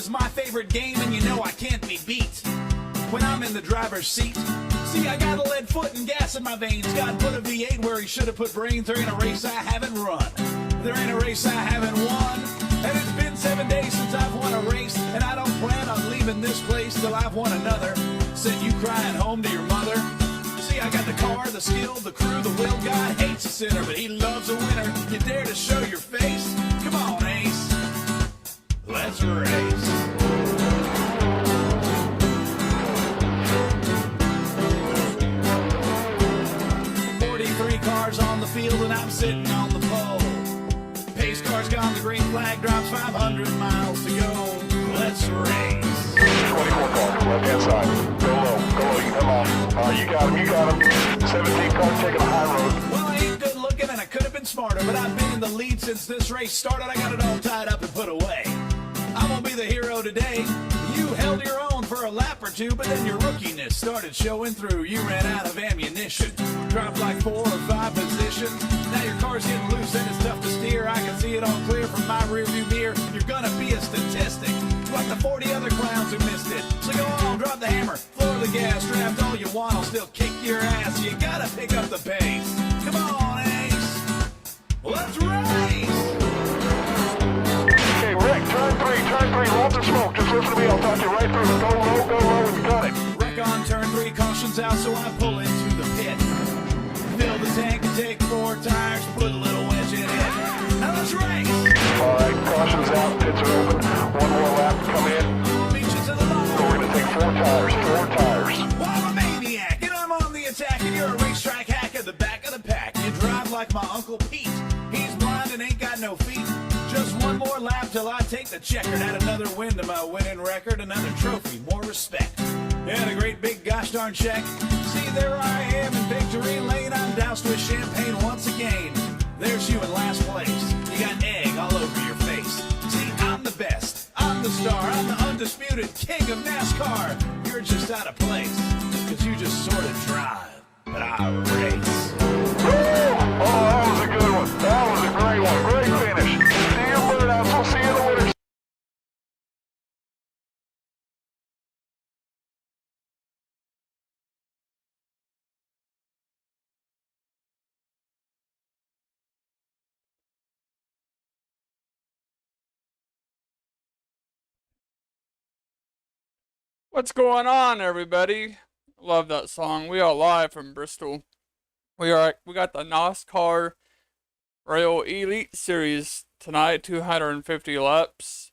is my favorite game, and you know I can't be beat when I'm in the driver's seat. See, I got a lead foot and gas in my veins. God put a V8 where he should have put brains. There ain't a race I haven't run. There ain't a race I haven't won. And it's been 7 days since I've won a race, and I don't plan on leaving this place till I've won another. Send you crying home to your mother. See, I got the car, the skill, the crew, the will. God hates a sinner, but he loves a winner. You dare to show your face? Come on, Ace. Let's race. 43 cars on the field and I'm sitting on the pole. Pace car's gone, the green flag drops, 500 miles to go. Let's race. 24 cars, left hand side. Go low, come on. You got him. 17 cars taking a high road. Well, I ain't good looking and I could have been smarter, but I've been in the lead since this race started. I got it all tied up and put away. I'm gonna be the hero today. You held your own for a lap or two, but then your rookiness started showing through. You ran out of ammunition, dropped like 4 or 5 positions. Now your car's getting loose and it's tough to steer. I can see it all clear from my rearview mirror. You're gonna be a statistic, like the 40 other clowns who missed it. So go on, drop the hammer, floor the gas, draft all you want, I'll still kick your ass. You gotta pick up the pace. Come on, Ace, let's race. Okay, Rick, turn 3, lots of smoke. Just listen to me, I'll talk you right through. Go low, and you got it. Wreck on turn 3, caution's out, so I pull into the pit. Fill the tank and take 4 tires, put a little wedge in it. Now let's race! Alright, caution's out, pits are open. One more lap, come in. Beat you to the line. We're gonna take 4 tires. Well, I'm a maniac, and I'm on the attack, and you're a racetrack hack at the back of the pack. You drive like my Uncle Pete. He's blind and ain't got no feet. Just one more lap till I take the checkered. Add another win to my winning record, another trophy, more respect. And a great big gosh darn check. See, there I am in victory lane. I'm doused with champagne once again. There's you in last place. You got egg all over your face. See, I'm the best. I'm the star. I'm the undisputed king of NASCAR. You're just out of place, 'cause you just sort of drive, but I race. Woo! Oh, that was a good one. That was a great one. Great finish. See you, Birdhouse. We'll see you in the winter. What's going on, everybody? Love that song. We are live from Bristol. We got the NOSSCAR Rail Elite Series tonight, 250 laps.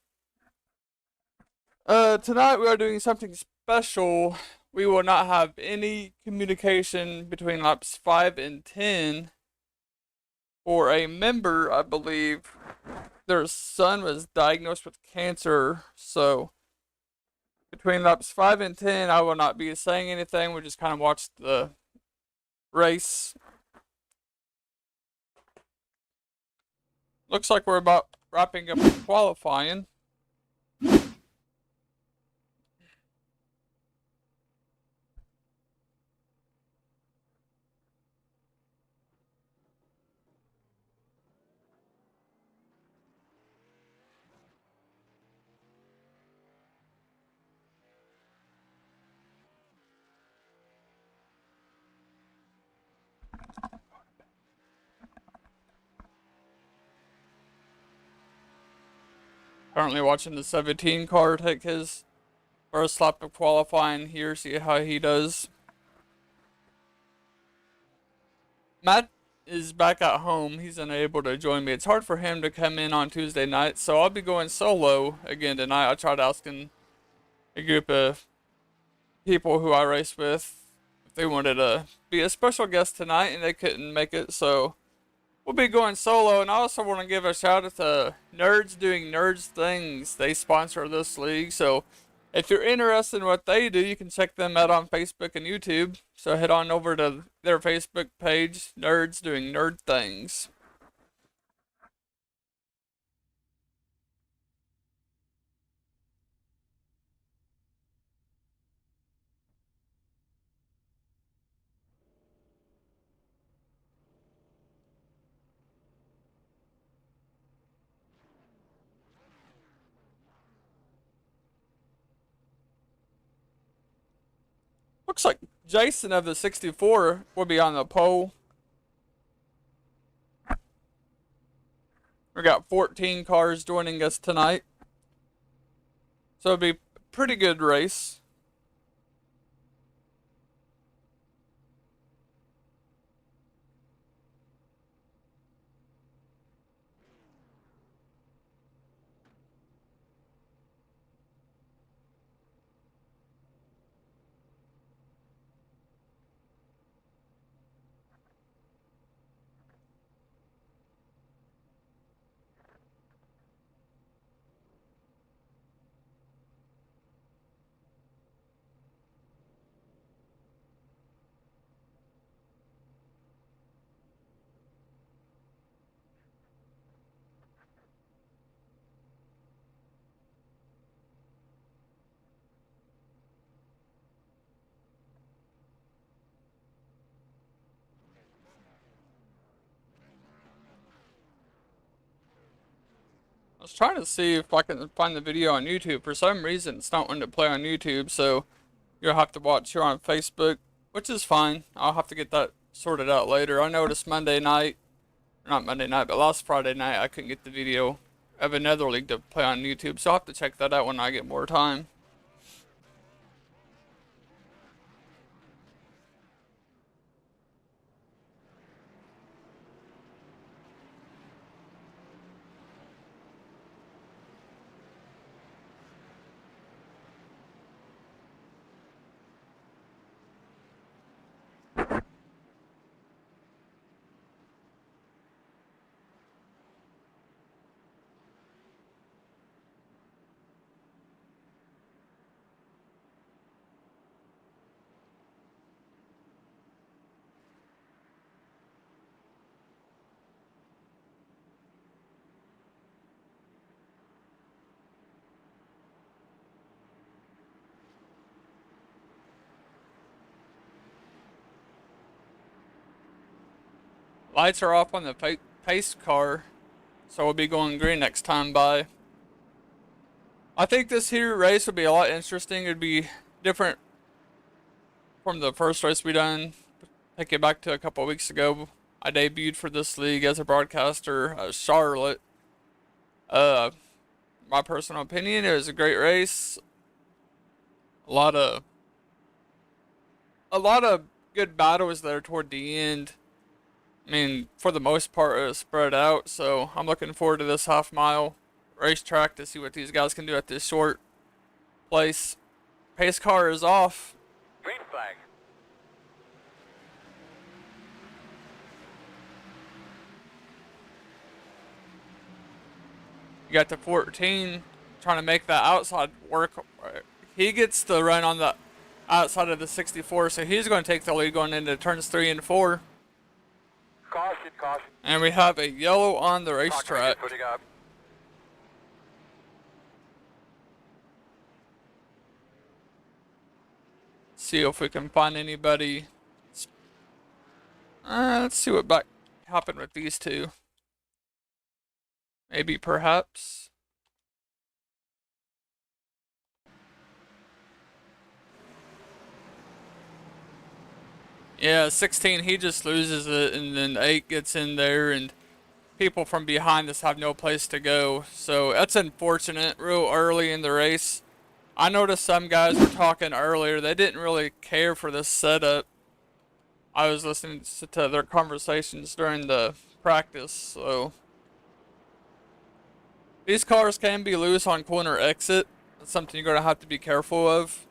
Tonight we are doing something special. We will not have any communication between laps 5 and 10. For a member, I believe, their son was diagnosed with cancer, so between laps 5 and 10, I will not be saying anything. We just kind of watch the race. Looks like we're about wrapping up qualifying. Currently watching the 17 car take his first lap of qualifying here, see how he does. Matt is back at home. He's unable to join me. It's hard for him to come in on Tuesday night, so I'll be going solo again tonight. I tried asking a group of people who I race with if they wanted to be a special guest tonight, and they couldn't make it, so we'll be going solo. And I also want to give a shout out to Nerds Doing Nerds Things. They sponsor this league, so if you're interested in what they do, you can check them out on Facebook and YouTube. So head on over to their Facebook page, Nerds Doing Nerd Things. Looks like Jason of the 64 will be on the pole. We got 14 cars joining us tonight. So it'll be a pretty good race. I was trying to see if I can find the video on YouTube. For some reason, it's not wanting to play on YouTube, so you'll have to watch here on Facebook, which is fine. I'll have to get that sorted out later. I noticed Monday night, not Monday night, but last Friday night, I couldn't get the video of another league to play on YouTube, so I'll have to check that out when I get more time. Lights are off on the pace car, so we'll be going green next time by. I think this here race would be a lot interesting. It'd be different from the first race we done. Take it back to a couple of weeks ago. I debuted for this league as a broadcaster at Charlotte. My personal opinion, it was a great race. A lot of good battles there toward the end. I mean, for the most part, it was spread out, so I'm looking forward to this half-mile racetrack to see what these guys can do at this short place. Pace car is off. Green flag. You got the 14 trying to make that outside work. He gets the run on the outside of the 64, so he's going to take the lead going into turns 3 and 4. Caution, caution. And we have a yellow on the racetrack. Putting up. See if we can find anybody. Let's see what happened with these two. Maybe, perhaps. Yeah, 16, he just loses it, and then 8 gets in there, and people from behind us have no place to go. So that's unfortunate, real early in the race. I noticed some guys were talking earlier. They didn't really care for this setup. I was listening to their conversations during the practice, so. These cars can be loose on corner exit. That's something you're going to have to be careful of.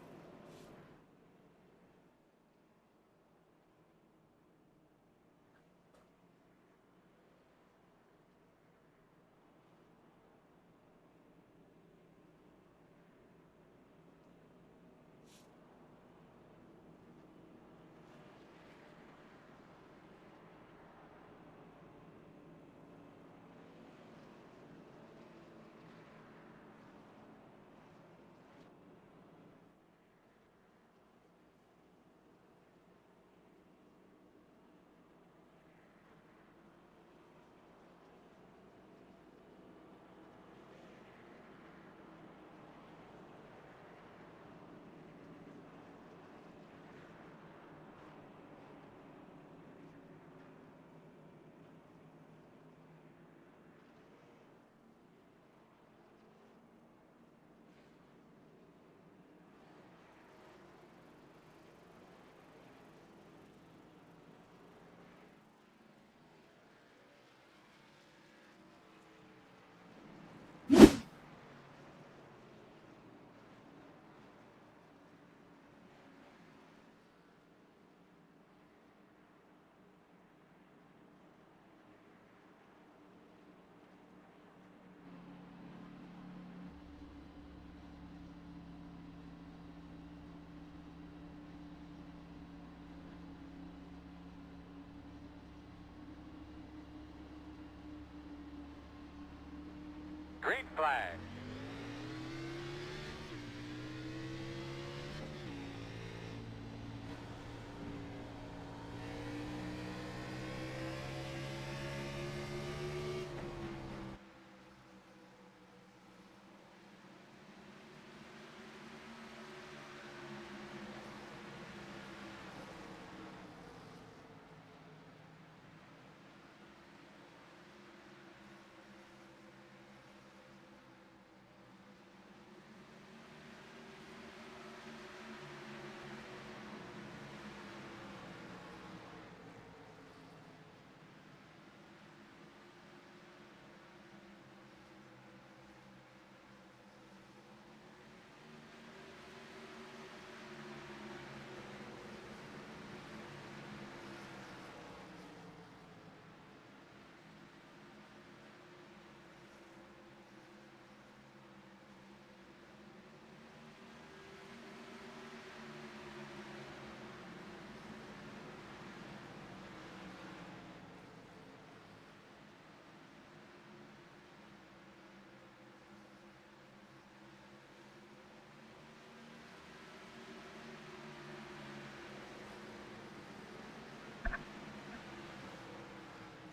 Green flag.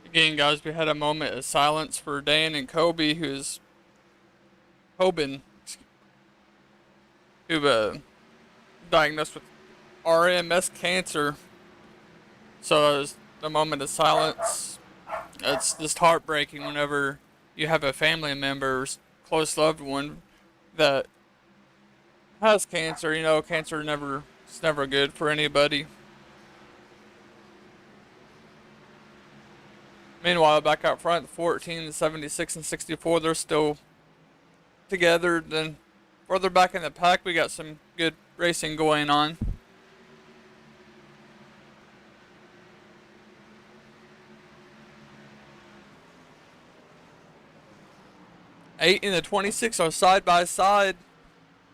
Again, guys, we had a moment of silence for Dan and Kobe, who's Hoban, who diagnosed with RMS cancer. So it was a moment of silence. It's just heartbreaking whenever you have a family member, close loved one, that has cancer. You know, cancer it's never good for anybody. Meanwhile, back out front, the 14, the 76, and 64, they're still together. Then further back in the pack, we got some good racing going on. Eight and the 26 are side by side.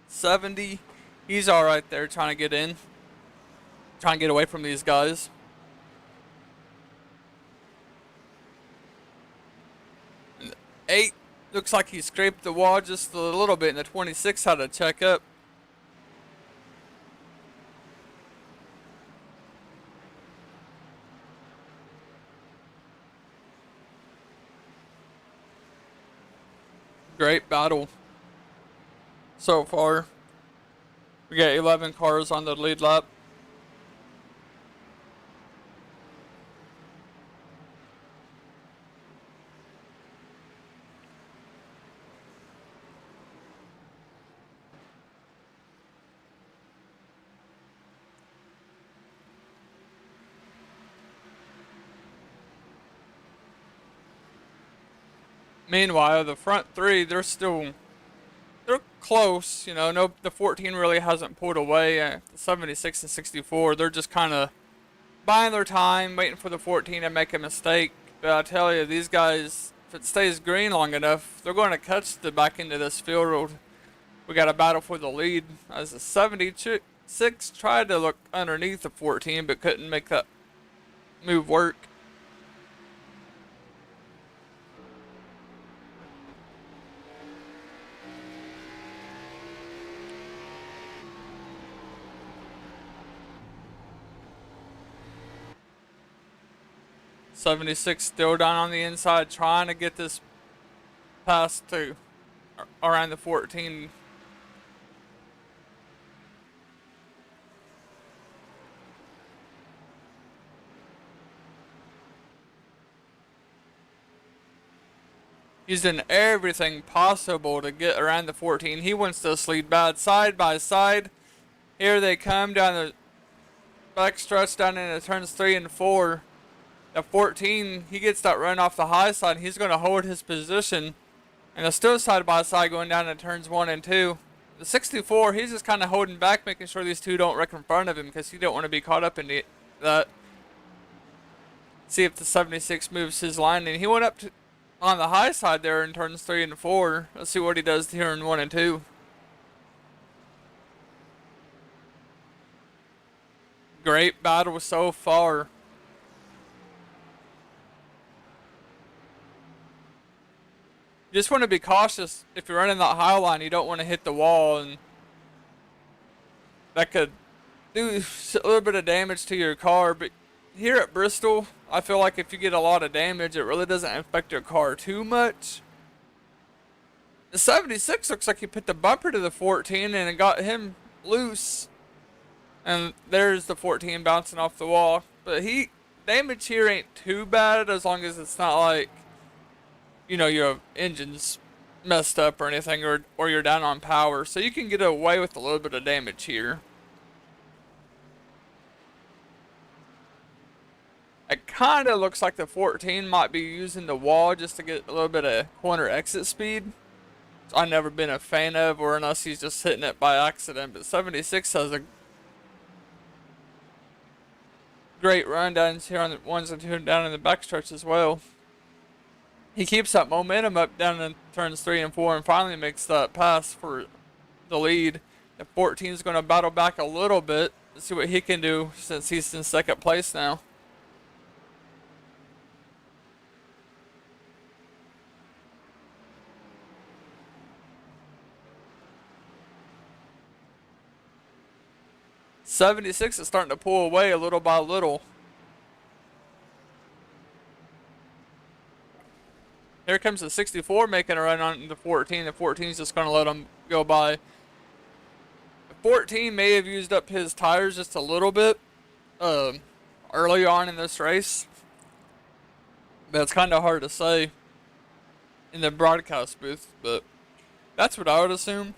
70, he's all right there, trying to get in, trying to get away from these guys. And the 8 looks like he scraped the wall just a little bit, and the 26 had to check up. Great battle so far. We got 11 cars on the lead lap. Meanwhile, the front three, they're close, you know. No, the 14 really hasn't pulled away. The 76 and 64, they're just kind of buying their time, waiting for the 14 to make a mistake. But I tell you, these guys, if it stays green long enough, they're going to catch the back end of this field. We got a battle for the lead as the 76 tried to look underneath the 14, but couldn't make that move work. '76 still down on the inside, trying to get this pass to around the 14. He's done everything possible to get around the 14. He wants this lead bad. Side by side, here they come down the back stretch down into turns 3 and 4. The 14, he gets that run off the high side. He's going to hold his position. And they're still side by side going down to turns 1 and 2. The 64, he's just kind of holding back, making sure these two don't wreck in front of him because he don't want to be caught up in that. See if the 76 moves his line. And he went up on the high side there in turns 3 and 4. Let's see what he does here in 1 and 2. Great battle so far. You just want to be cautious if you're running that high line. You don't want to hit the wall, and that could do a little bit of damage to your car. But here at Bristol, I feel like if you get a lot of damage, it really doesn't affect your car too much. The 76 looks like he put the bumper to the 14 and it got him loose. And there's the 14 bouncing off the wall. But damage here ain't too bad as long as it's not like, you know, your engine's messed up or anything, or you're down on power. So you can get away with a little bit of damage here. It kind of looks like the 14 might be using the wall just to get a little bit of corner exit speed. I've never been a fan of, or unless he's just hitting it by accident. But 76 has a great run down here on the ones and two down in the backstretch as well. He keeps that momentum up down in turns 3 and 4 and finally makes that pass for the lead. The 14 is going to battle back a little bit to see what he can do since he's in second place now. '76 is starting to pull away a little by little. Here comes the 64 making a run on the 14. The 14 is just going to let him go by. The 14 may have used up his tires just a little bit early on in this race. But it's kind of hard to say in the broadcast booth. But that's what I would assume,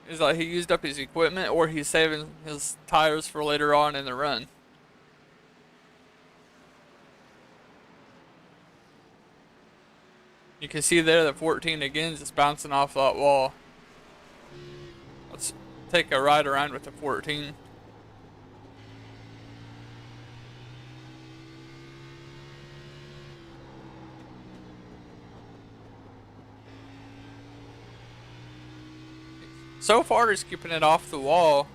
is that he used up his equipment or he's saving his tires for later on in the run. You can see there that 14 again just bouncing off that wall. Let's take a ride around with the 14. So far, he's keeping it off the wall.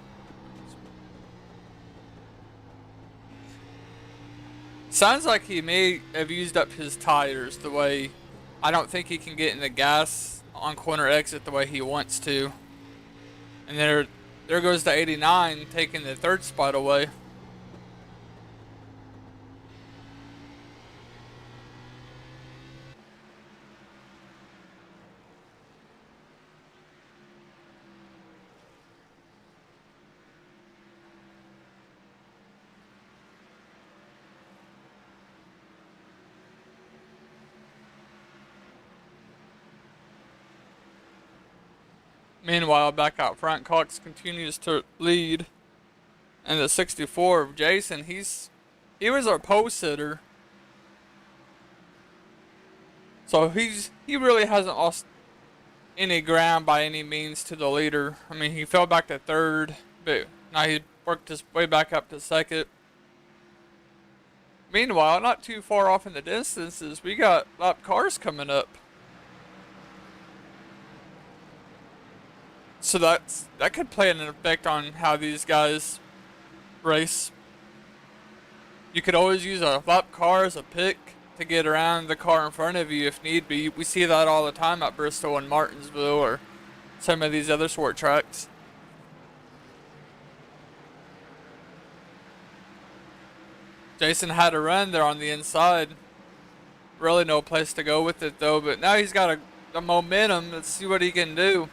Sounds like he may have used up his tires the way. I don't think he can get in the gas on corner exit the way he wants to. And there goes the 89 taking the third spot away. Meanwhile, back out front, Cox continues to lead. And the 64 of Jason, he was our pole sitter. So he really hasn't lost any ground by any means to the leader. I mean, he fell back to third, but now he worked his way back up to second. Meanwhile, not too far off in the distances, we got lap cars coming up. So that could play an effect on how these guys race. You could always use a lap car as a pick to get around the car in front of you if need be. We see that all the time at Bristol and Martinsville or some of these other short tracks. Jason had a run there on the inside. Really no place to go with it though, but now he's got the momentum. Let's see what he can do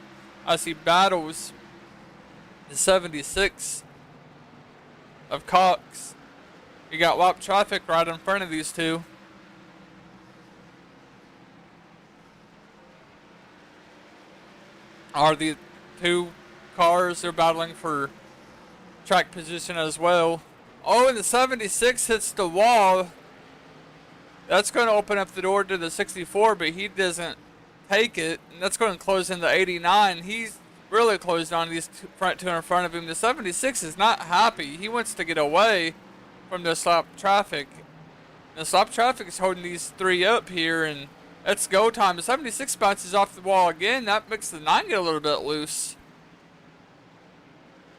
as he battles the 76 of Cox. You got lap traffic right in front of these two. Are the two cars, they're battling for track position as well. Oh, and the 76 hits the wall. That's going to open up the door to the 64, but he doesn't take it, and that's going to close in the 89. He's really closed on these front two in front of him. The 76 is not happy. He wants to get away from the stop traffic. The stop traffic is holding these three up here, and it's go time. The 76 bounces off the wall again. That makes the 9 get a little bit loose.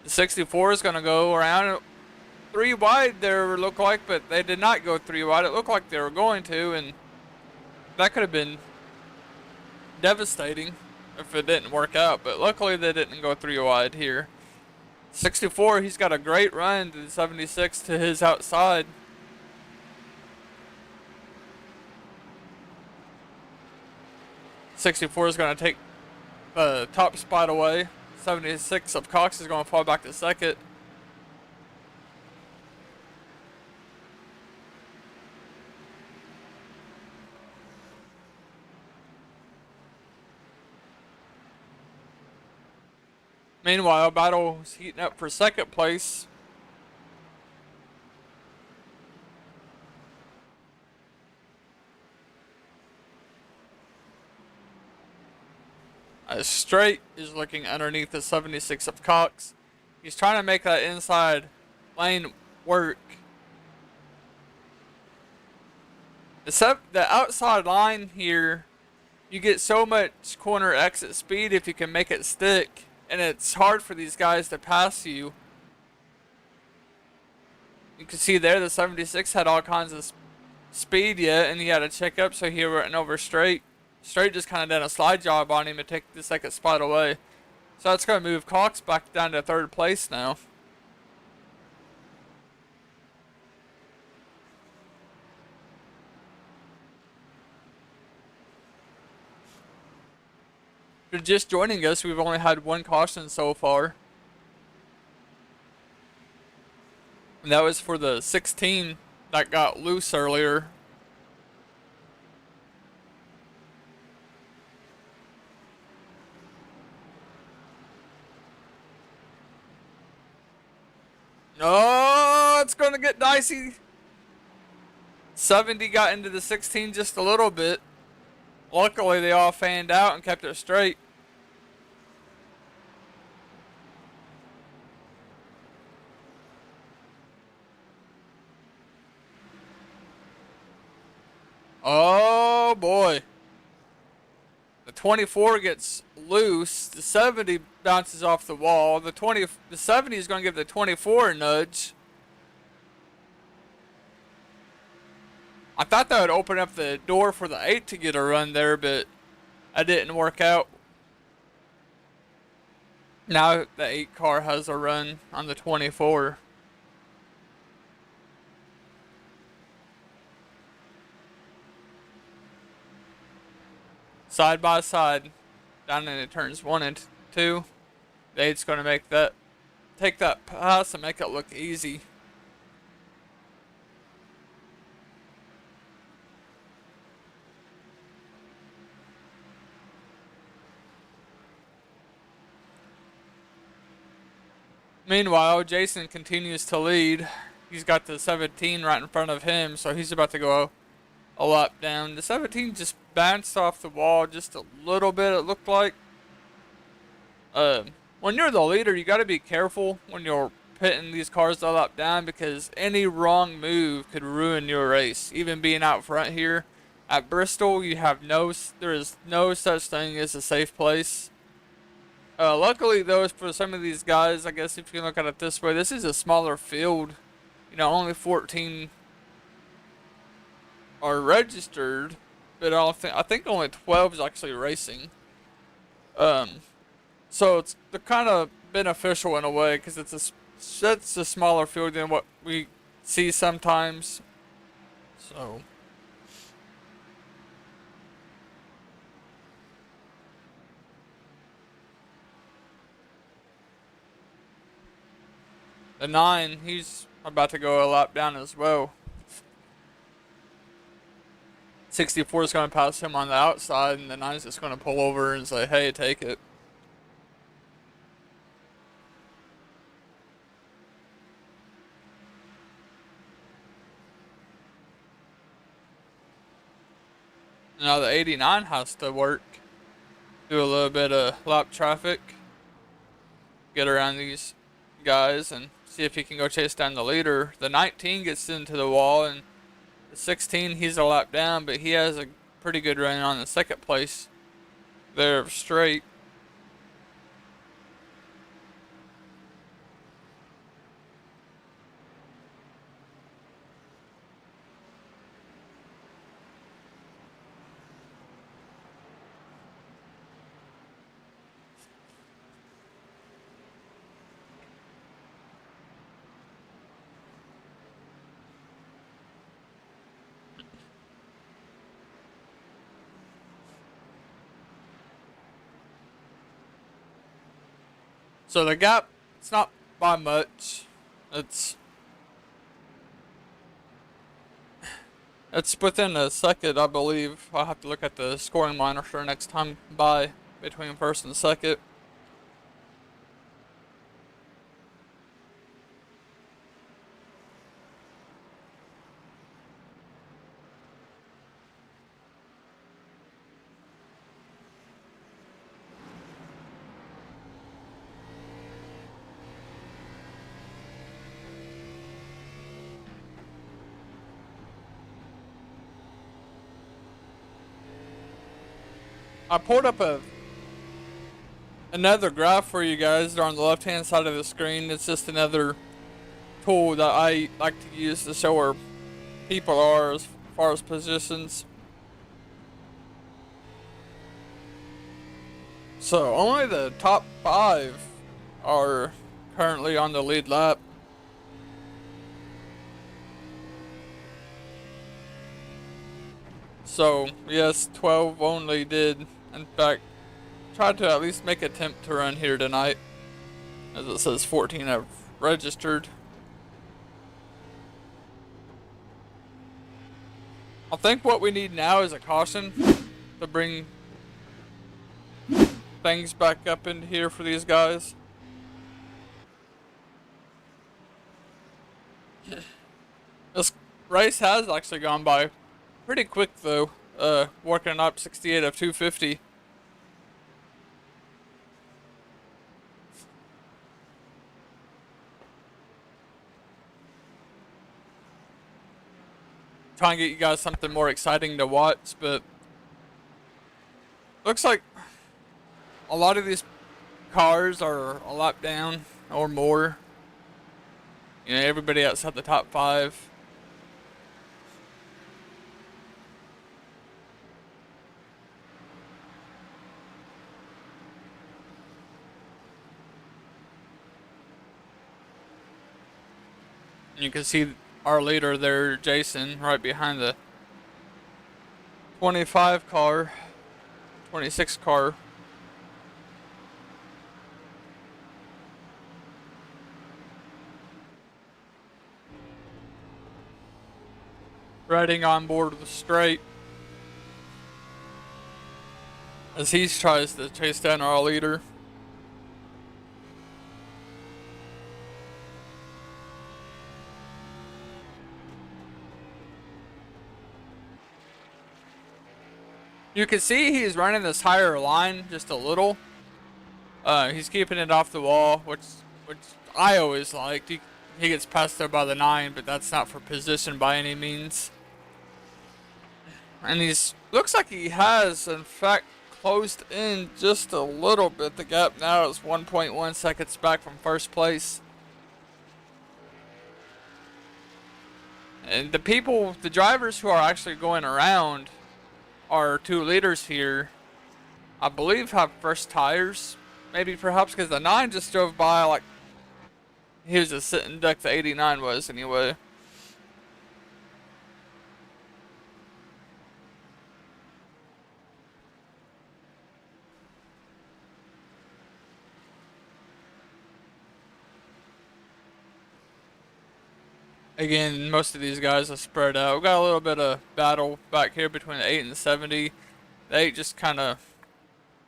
The 64 is going to go around 3 wide there, look like, but they did not go 3 wide. It looked like they were going to, and that could have been devastating if it didn't work out, but luckily they didn't go 3 wide here. 64, he's got a great run to the 76 to his outside. '64 is going to take the top spot away. 76 of Cox is going to fall back to second. Meanwhile, battle's heating up for second place. Straight is looking underneath the 76 of Cox. He's trying to make that inside lane work. The outside line here, you get so much corner exit speed if you can make it stick, and it's hard for these guys to pass you. You can see there the 76 had all kinds of speed yet, and he had to check up, so he went over straight. Straight just kind of did a slide job on him to take the second spot away. So that's going to move Cox back down to third place now. If you're just joining us, we've only had one caution so far. And that was for the 16 that got loose earlier. Oh, it's going to get dicey. 70 got into the 16 just a little bit. Luckily, they all fanned out and kept it straight. Oh, boy. The 24 gets loose. The 70 bounces off the wall. The 70 is going to give the 24 a nudge. I thought that would open up the door for the 8 to get a run there, but that didn't work out. Now the 8 car has a run on the 24. Side by side, down into turns 1 and 2. The 8's going to take that pass and make it look easy. Meanwhile, Jason continues to lead. He's got the 17 right in front of him, so he's about to go a lap down. The 17 just bounced off the wall just a little bit, it looked like. When you're the leader, you got to be careful when you're pitting these cars a lap down, because any wrong move could ruin your race. Even being out front here at Bristol, there is no such thing as a safe place. Luckily, though, for some of these guys, I guess if you look at it this way, this is a smaller field. You know, only 14 are registered, but I think only 12 is actually racing. So they're kind of beneficial in a way, because it's a smaller field than what we see sometimes. So. The 9, he's about to go a lap down as well. 64 is going to pass him on the outside, and the 9 is just going to pull over and say, hey, take it. Now the 89 has to work. Do a little bit of lap traffic. Get around these guys and see if he can go chase down the leader. The 19 gets into the wall, and the 16, he's a lap down, but he has a pretty good run on the second place there straight. So the gap, it's not by much. It's it's within a second, I believe. I'll have to look at the scoring monitor next time by between first and second. I pulled up another graph for you guys. They're on the left hand side of the screen. It's just another tool that I like to use to show where people are as far as positions. So only the top 5 are currently on the lead lap. So yes, 12 only did, in fact, try to at least make an attempt to run here tonight, as it says 14 have registered. I think what we need now is a caution to bring things back up into here for these guys. This race has actually gone by pretty quick though, working up 68 of 250. Try and get you guys something more exciting to watch, but looks like a lot of these cars are a lap down or more. You know, everybody outside the top 5. You can see our leader there, Jason, right behind the 25 car, 26 car. Riding on board of the straight as he tries to chase down our leader. You can see he's running this higher line just a little. He's keeping it off the wall, which I always liked. He gets passed there by the 9, but that's not for position by any means. And looks like he has, in fact, closed in just a little bit. The gap now is 1.1 seconds back from first place. And the drivers who are actually going around, our 2 leaders here, I believe have first tires. Maybe perhaps because the 9 just drove by like he was a sitting duck, the 89 was anyway. Again, most of these guys are spread out. We got a little bit of battle back here between the 8 and the 70. The 8 just kind of,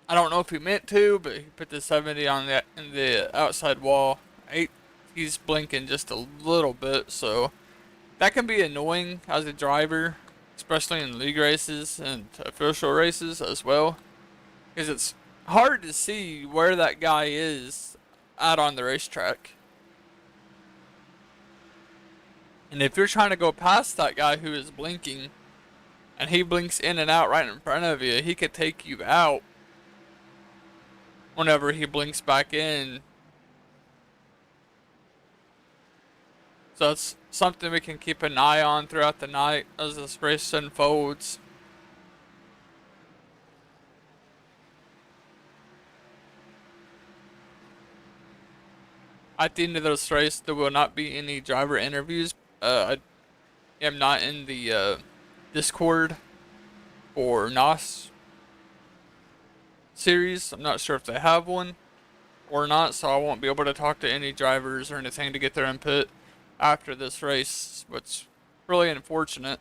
I don't know if he meant to, but he put the 70 on in the outside wall. 8, he's blinking just a little bit, so that can be annoying as a driver, especially in league races and official races as well, because it's hard to see where that guy is out on the racetrack. And if you're trying to go past that guy who is blinking, and he blinks in and out right in front of you, he could take you out whenever he blinks back in. So that's something we can keep an eye on throughout the night as this race unfolds. At the end of this race, there will not be any driver interviews. I am not in the Discord for NOS series. I'm not sure if they have one. or not, so I won't be able to talk to any drivers or anything to get their input after this race, which is really unfortunate.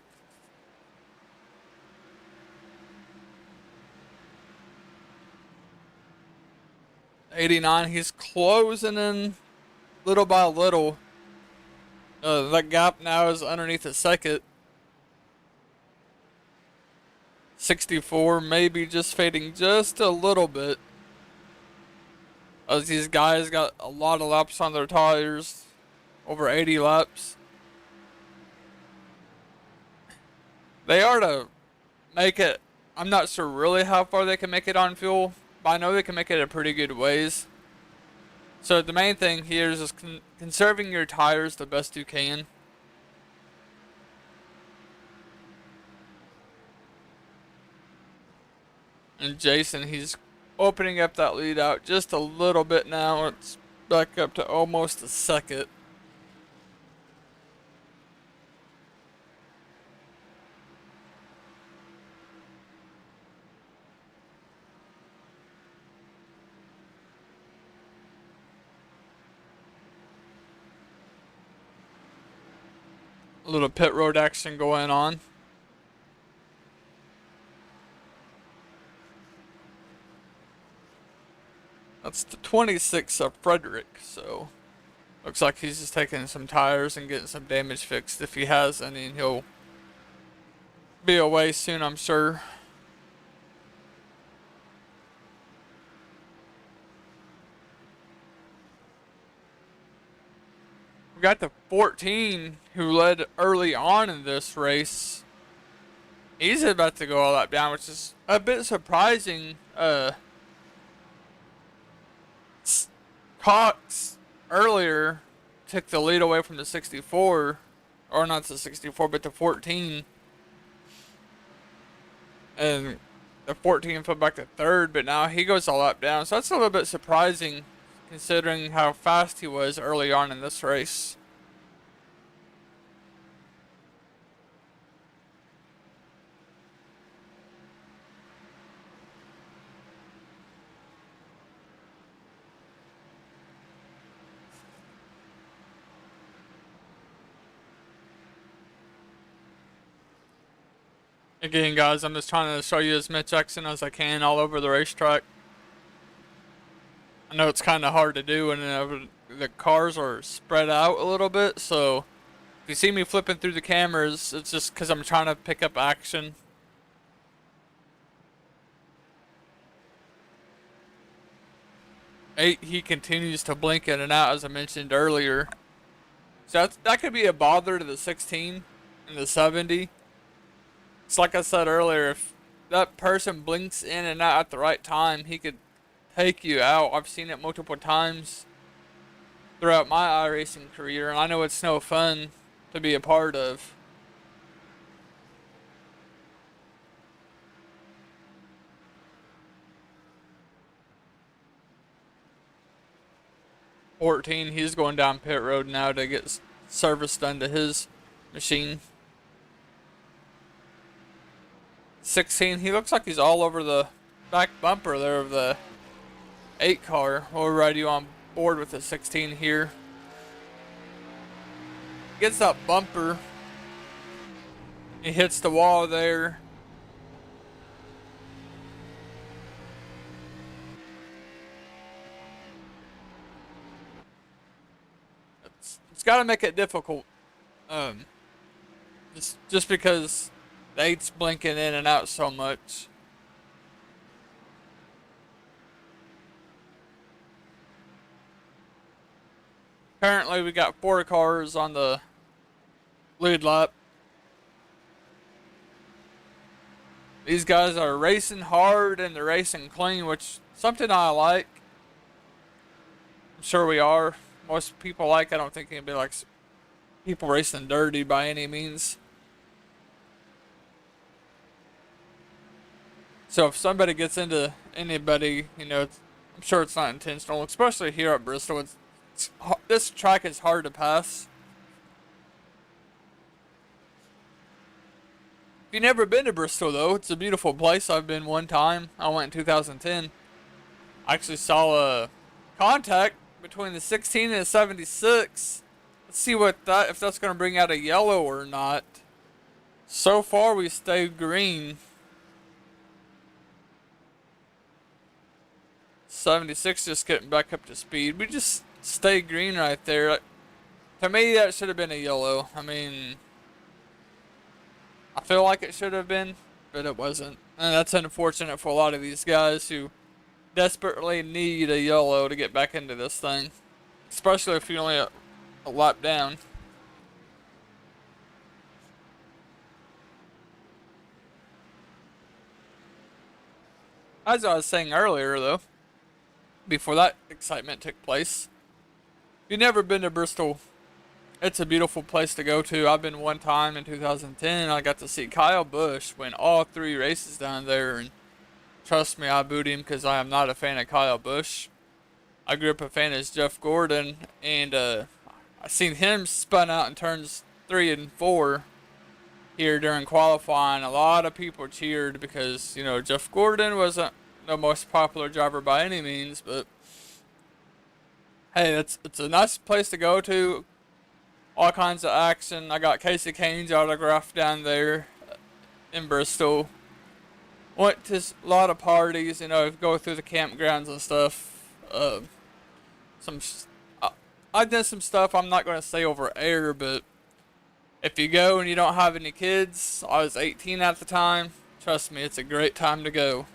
'89, he's closing in little by little. That gap now is underneath the second. 64 maybe just fading just a little bit, as these guys got a lot of laps on their tires, over 80 laps. They are to make it, I'm not sure really how far they can make it on fuel, but I know they can make it a pretty good ways. So the main thing here is just conserving your tires the best you can. And Jason, he's opening up that lead out just a little bit now. It's back up to almost a second. A little pit road action going on. That's the 26 of Frederick, so looks like he's just taking some tires and getting some damage fixed if he has any, and he'll be away soon, I'm sure. We got the 14 who led early on in this race. He's about to go all that down, which is a bit surprising. Cox earlier took the lead away from the 64, or not the 64, but the 14. And the 14 fell back to third, but now he goes all up down. So that's a little bit surprising considering how fast he was early on in this race. Again, guys, I'm just trying to show you as much action as I can all over the racetrack. I know it's kind of hard to do, and the cars are spread out a little bit, so if you see me flipping through the cameras, it's just because I'm trying to pick up action. Eight, he continues to blink in and out, as I mentioned earlier. So that could be a bother to the 16 and the 70. It's like I said earlier, if that person blinks in and out at the right time, he could take you out. I've seen it multiple times throughout my iRacing career, and I know it's no fun to be a part of. '14, he's going down pit road now to get service done to his machine. 16, he looks like he's all over the back bumper there of the 8 car. We'll ride you on board with the 16 here. Gets that bumper. He hits the wall there. It's got to make it difficult. Just because the 8's blinking in and out so much. Currently, we got 4 cars on the lead lap. These guys are racing hard and they're racing clean, which is something I like. I'm sure we are. Most people like. I don't think anybody likes people racing dirty by any means. So if somebody gets into anybody, you know, I'm sure it's not intentional, especially here at Bristol. This track is hard to pass. If you've never been to Bristol, though, it's a beautiful place. I've been one time. I went in 2010. I actually saw a contact between the 16 and the 76. Let's see if that's going to bring out a yellow or not. So far, we stayed green. 76 just getting back up to speed. We just stayed green right there. To me, that should have been a yellow. I mean, I feel like it should have been, but it wasn't. And that's unfortunate for a lot of these guys who desperately need a yellow to get back into this thing. Especially if you're only a lap down. As I was saying earlier, though, before that excitement took place, if you've never been to Bristol, it's a beautiful place to go to. I've been one time in 2010. I got to see Kyle Busch win all 3 races down there, and trust me, I booed him because I am not a fan of Kyle Busch. I grew up a fan of Jeff Gordon, and I seen him spun out in turns 3 and 4 here during qualifying. A lot of people cheered because, you know, Jeff Gordon wasn't the most popular driver by any means, but hey, it's a nice place to go to. All kinds of action. I got Casey Kane's autograph down there in Bristol. Went to a lot of parties, you know, go through the campgrounds and stuff. I did some stuff I'm not going to say over air, but if you go and you don't have any kids, I was 18 at the time, trust me, it's a great time to go.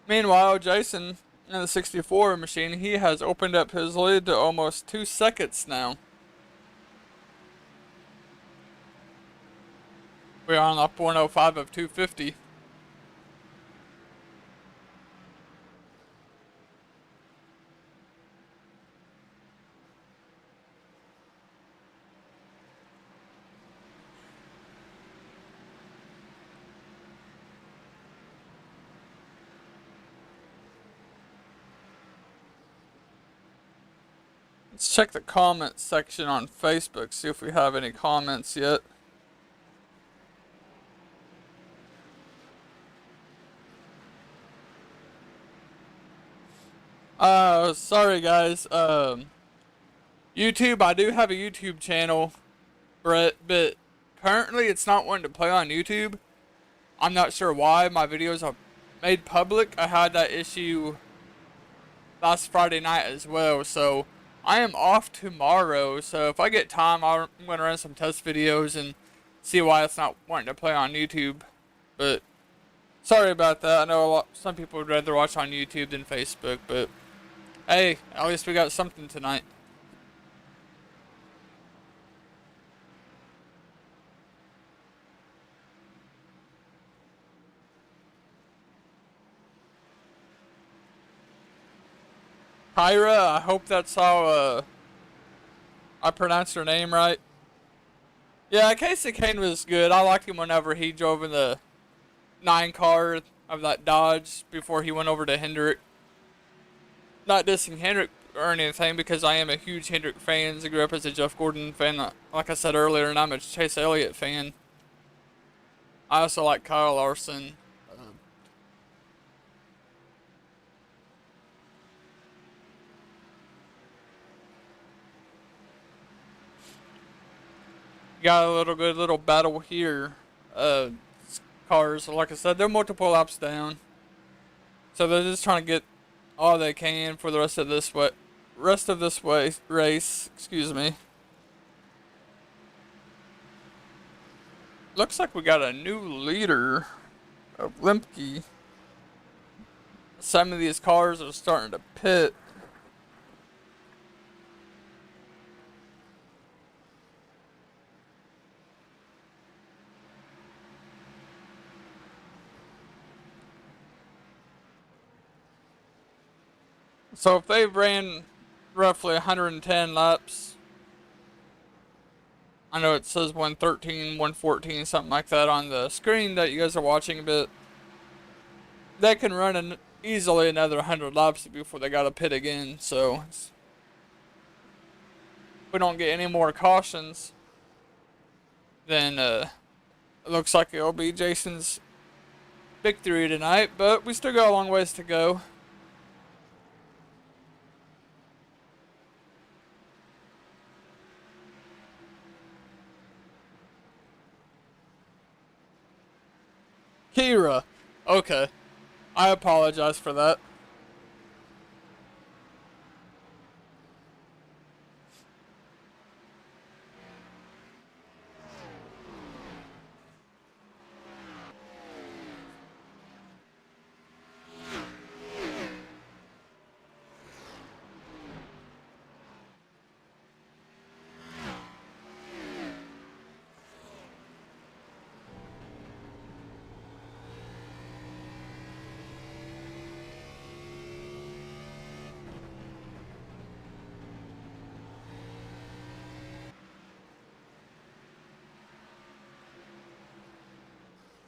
Meanwhile, Jason in the 64 machine, he has opened up his lead to almost 2 seconds now. We're on a 0.05 of 250. Let's check the comments section on Facebook, see if we have any comments yet. Sorry guys, YouTube, I do have a YouTube channel, Brett, but currently it's not wanting to play on YouTube. I'm not sure why. My videos are made public. I had that issue last Friday night as well, so I am off tomorrow, so if I get time, I'm going to run some test videos and see why it's not wanting to play on YouTube. But sorry about that. I know some people would rather watch on YouTube than Facebook, but hey, at least we got something tonight. Kyra, I hope that's how I pronounced her name right. Yeah, Casey Kane was good. I liked him whenever he drove in the 9 car of that Dodge before he went over to Hendrick. Not dissing Hendrick or anything, because I am a huge Hendrick fan. I grew up as a Jeff Gordon fan, like I said earlier, and I'm a Chase Elliott fan. I also like Kyle Larson. Got a good little battle here. Cars, like I said, they're multiple laps down, so they're just trying to get all they can for the rest of this race. Excuse me. Looks like we got a new leader of Lemke. Some of these cars are starting to pit. So if they've ran roughly 110 laps, I know it says 113, 114, something like that on the screen that you guys are watching, but they can run easily another 100 laps before they got to pit again. So if we don't get any more cautions, then It looks like it'll be Jason's victory tonight, but we still got a long ways to go. Kira. Okay. I apologize for that.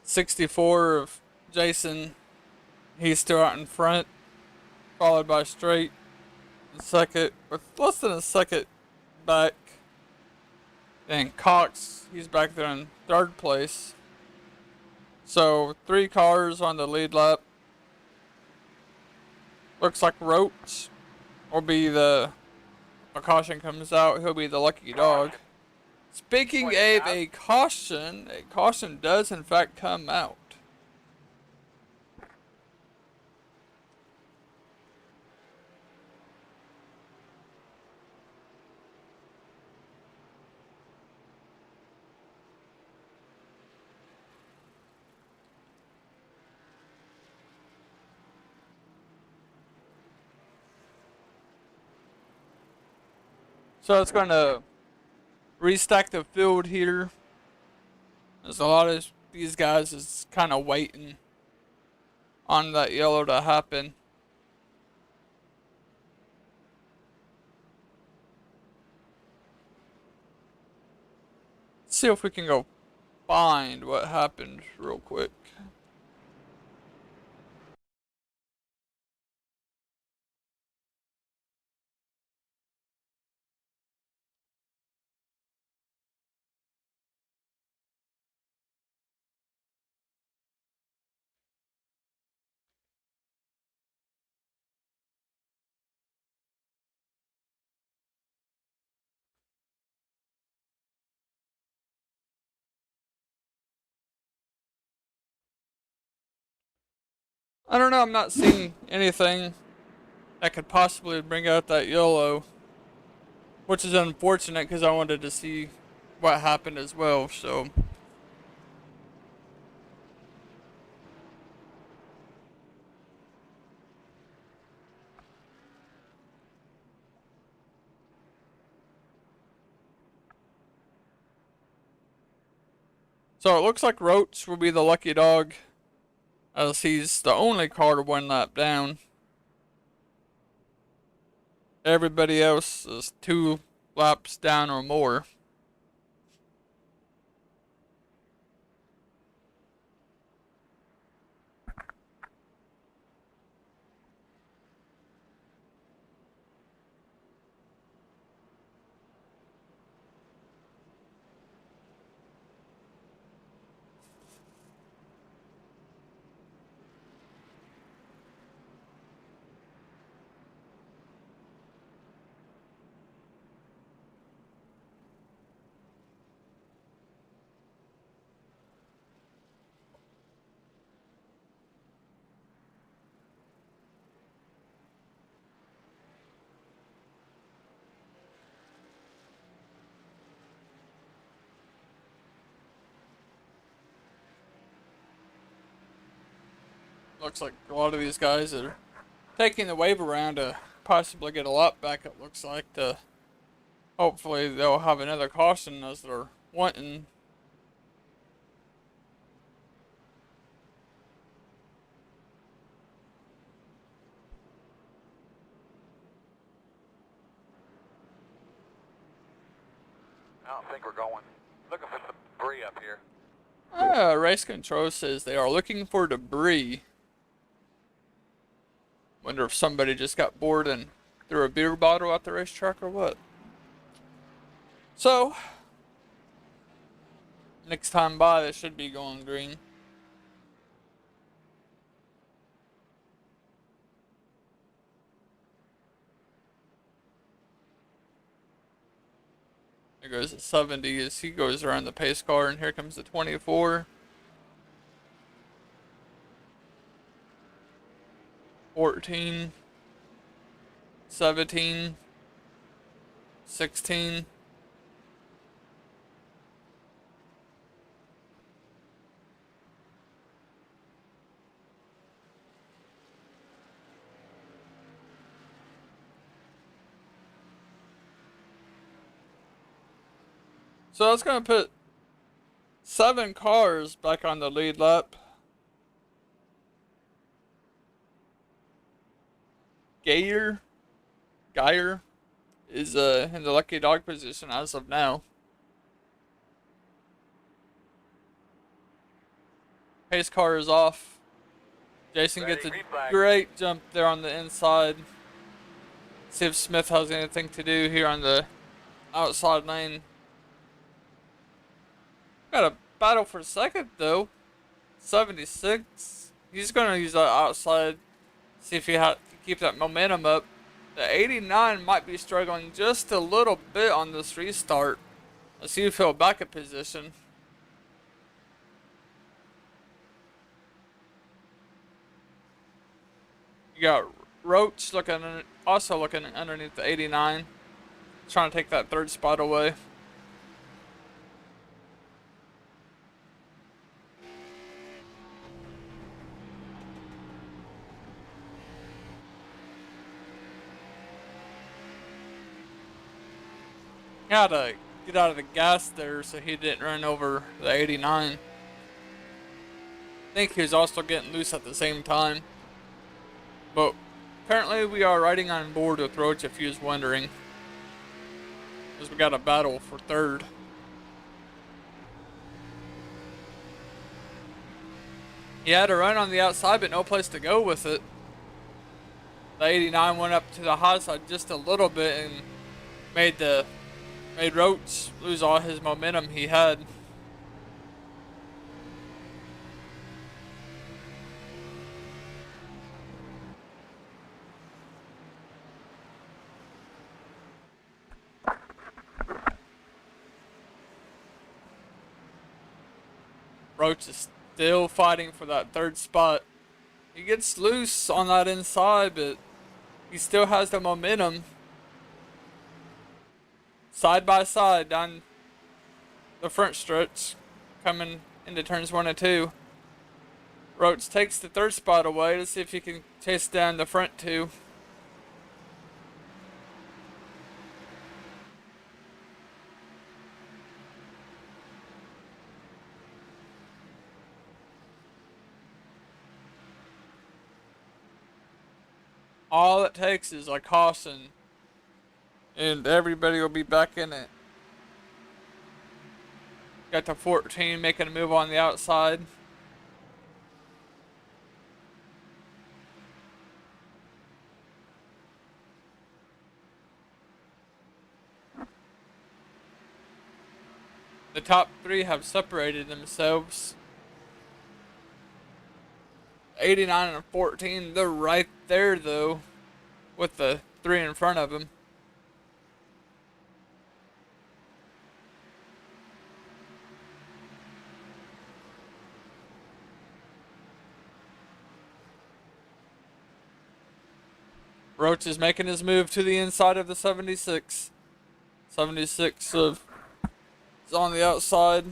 '64 of Jason. He's still out in front, followed by Straight in second, with less than a second back. And Cox, he's back there in third place. So 3 cars on the lead lap. Looks like Roach will be a caution comes out, he'll be the lucky dog. Speaking of a caution does in fact come out. So it's going to restack the field here. There's a lot of these guys is kind of waiting on that yellow to happen. Let's see if we can go find what happened real quick. I don't know, I'm not seeing anything that could possibly bring out that yellow, which is unfortunate because I wanted to see what happened as well, so. So it looks like Roach will be the lucky dog, as he's the only car to 1 lap down. Everybody else is 2 laps down or more. Looks like a lot of these guys are taking the wave around to possibly get a lap back, it looks like. Hopefully they'll have another caution as they're wanting. I don't think we're going. Looking for some debris up here. Race control says they are looking for debris. Wonder if somebody just got bored and threw a beer bottle at the racetrack or what. So, Next time by, they should be going green. There goes the 70 as he goes around the pace car, and here comes the 24. 14. 17. 16. So that's going to put 7 cars back on the lead lap. Geyer is in the lucky dog position as of now. Pace car is off. Jason gets a great jump there on the inside. See if Smith has anything to do here on the outside lane. Got a battle for second though. 76. He's gonna use that outside. See if he can keep that momentum up. The 89 might be struggling just a little bit on this restart. Let's see if he'll back a position. You got Roach also looking underneath the 89, trying to take that third spot away. He had to get out of the gas there so he didn't run over the 89. I think he was also getting loose at the same time. But currently we are riding on board with Roach, if you was wondering, because we got a battle for third. He had a run on the outside but no place to go with it. The 89 went up to the high side just a little bit and made Roach lose all his momentum he had. Roach is still fighting for that third spot. He gets loose on that inside, but he still has the momentum. Side by side down the front stretch, coming into turns 1 and 2. Roach takes the third spot away to see if he can chase down the front 2. All it takes is a caution, and everybody will be back in it. Got the 14 making a move on the outside. The top 3 have separated themselves. 89 and 14, they're right there though, with the 3 in front of them. Roach is making his move to the inside of the 76. 76 is on the outside.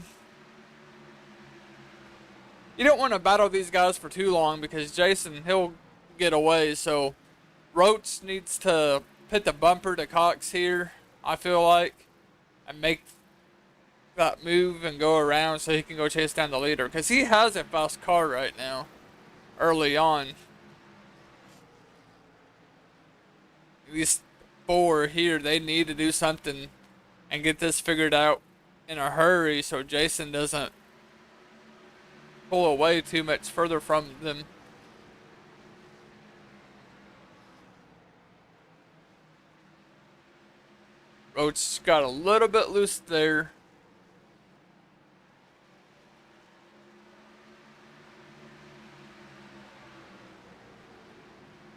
You don't want to battle these guys for too long because Jason, he'll get away. So Roach needs to put the bumper to Cox here, I feel like, and make that move and go around so he can go chase down the leader. Because he has a fast car right now, early on. These 4 here, they need to do something and get this figured out in a hurry so Jason doesn't pull away too much further from them. Roach got a little bit loose there.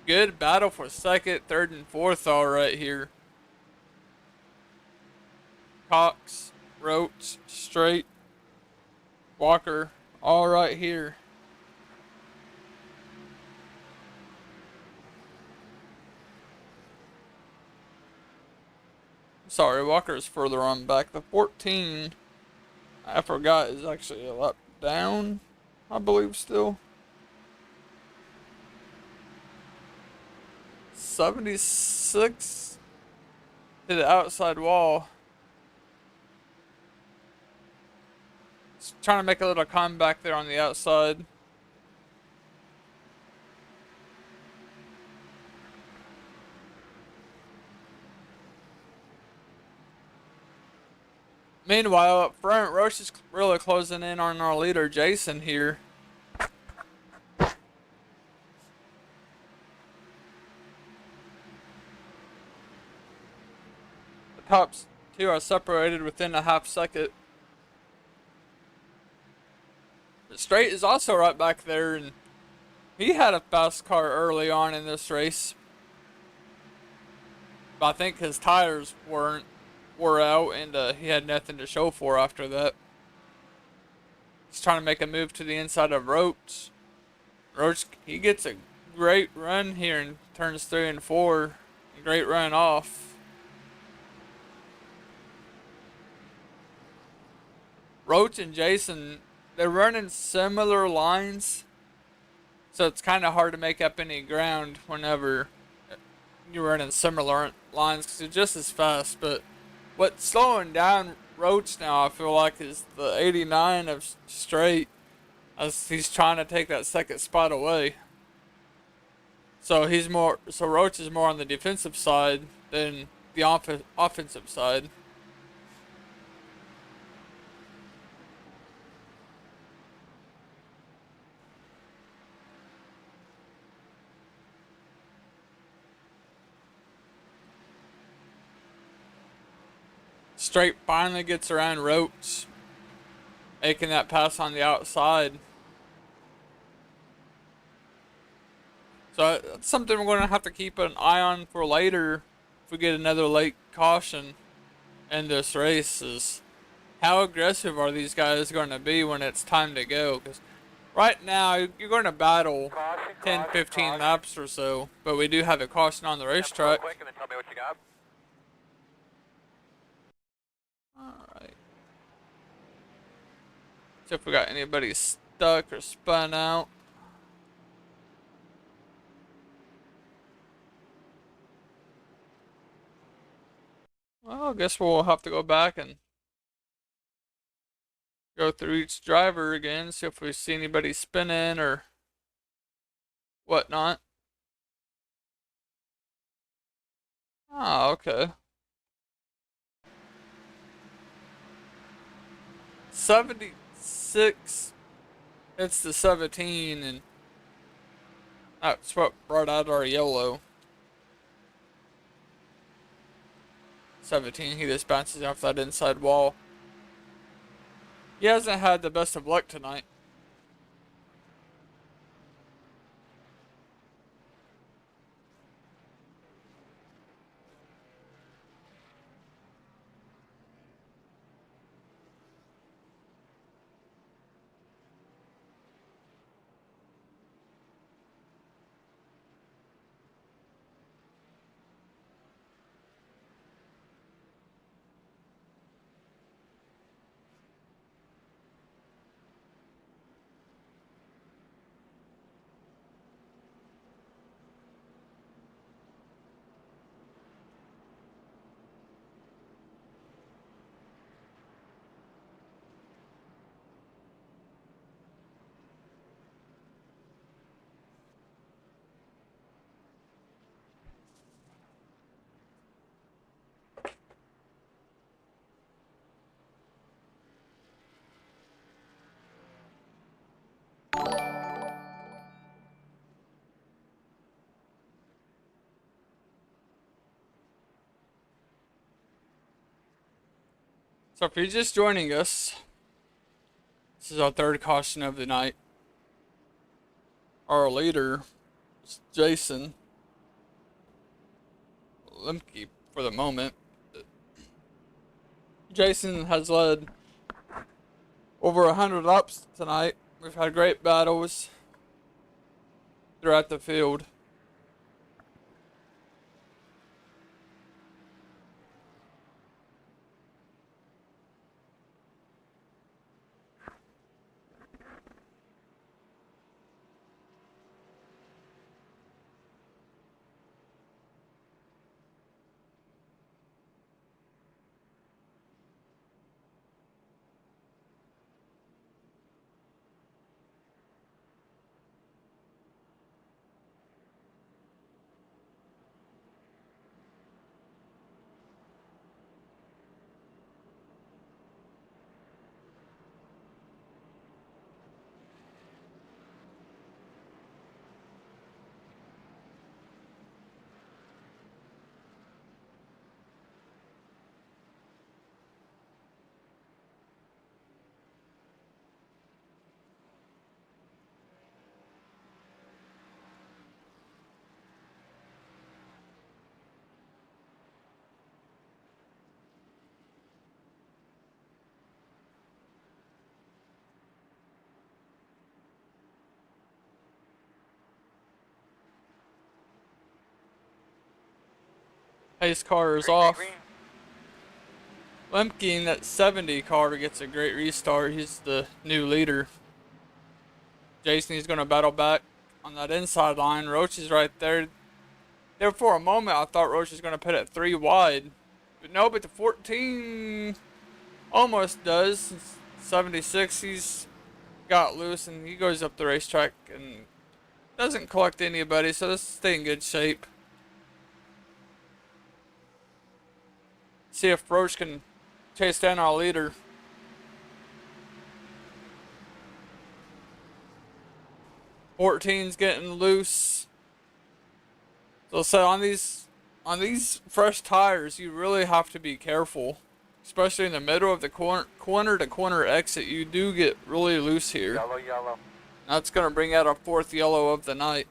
Good battle for second, third, and fourth all right here. Cox, Roach, Straight, Walker, all right here. Sorry, Walker is further on back. The 14, I forgot, is actually a lap down, I believe still. 76 to the outside wall. Just trying to make a little comeback there on the outside. Meanwhile, up front, Roche is really closing in on our leader, Jason, here. The top two are separated within a half second. But Straight is also right back there, and he had a fast car early on in this race. But I think his tires wore out, and he had nothing to show for after that. He's trying to make a move to the inside of Roach. Roach, he gets a great run here in turns 3 and 4. Great run off. Roach and Jason, they're running similar lines, so it's kind of hard to make up any ground whenever you're running similar lines because you're just as fast. But what's slowing down Roach now, I feel like, is the 89 of Straight, as he's trying to take that second spot away. So Roach is more on the defensive side than the offensive side. Straight finally gets around Roach, making that pass on the outside. So that's something we're going to have to keep an eye on for later if we get another late caution in this race, is how aggressive are these guys going to be when it's time to go. Because right now you're going to battle 10, 15 laps or so, but we do have a caution on the racetrack. Quick and then tell me what you got. Alright. See if we got anybody stuck or spun out. Well, I guess we'll have to go back and go through each driver again, see if we see anybody spinning or whatnot. Oh, okay. 76. It's the 17, and that's what brought out our yellow. 17, he just bounces off that inside wall. He hasn't had the best of luck tonight. So if you're just joining us, this is our third caution of the night. Our leader is Jason. Lemke for the moment. Jason has led over 100 laps tonight. We've had great battles throughout the field. Pace car is off. Lemke in that 70 car gets a great restart. He's the new leader. Jason, he's going to battle back on that inside line. Roach is right there. There for a moment, I thought Roach was going to put it 3 wide. But no, but the 14 almost does. 76, he's got loose and he goes up the racetrack and doesn't collect anybody, so this stay in good shape. See if Roach can chase down our leader. Fourteen's getting loose. So on these fresh tires, you really have to be careful, especially in the middle of the corner to corner exit. You do get really loose here. Yellow, yellow. That's gonna bring out our 4th yellow of the night.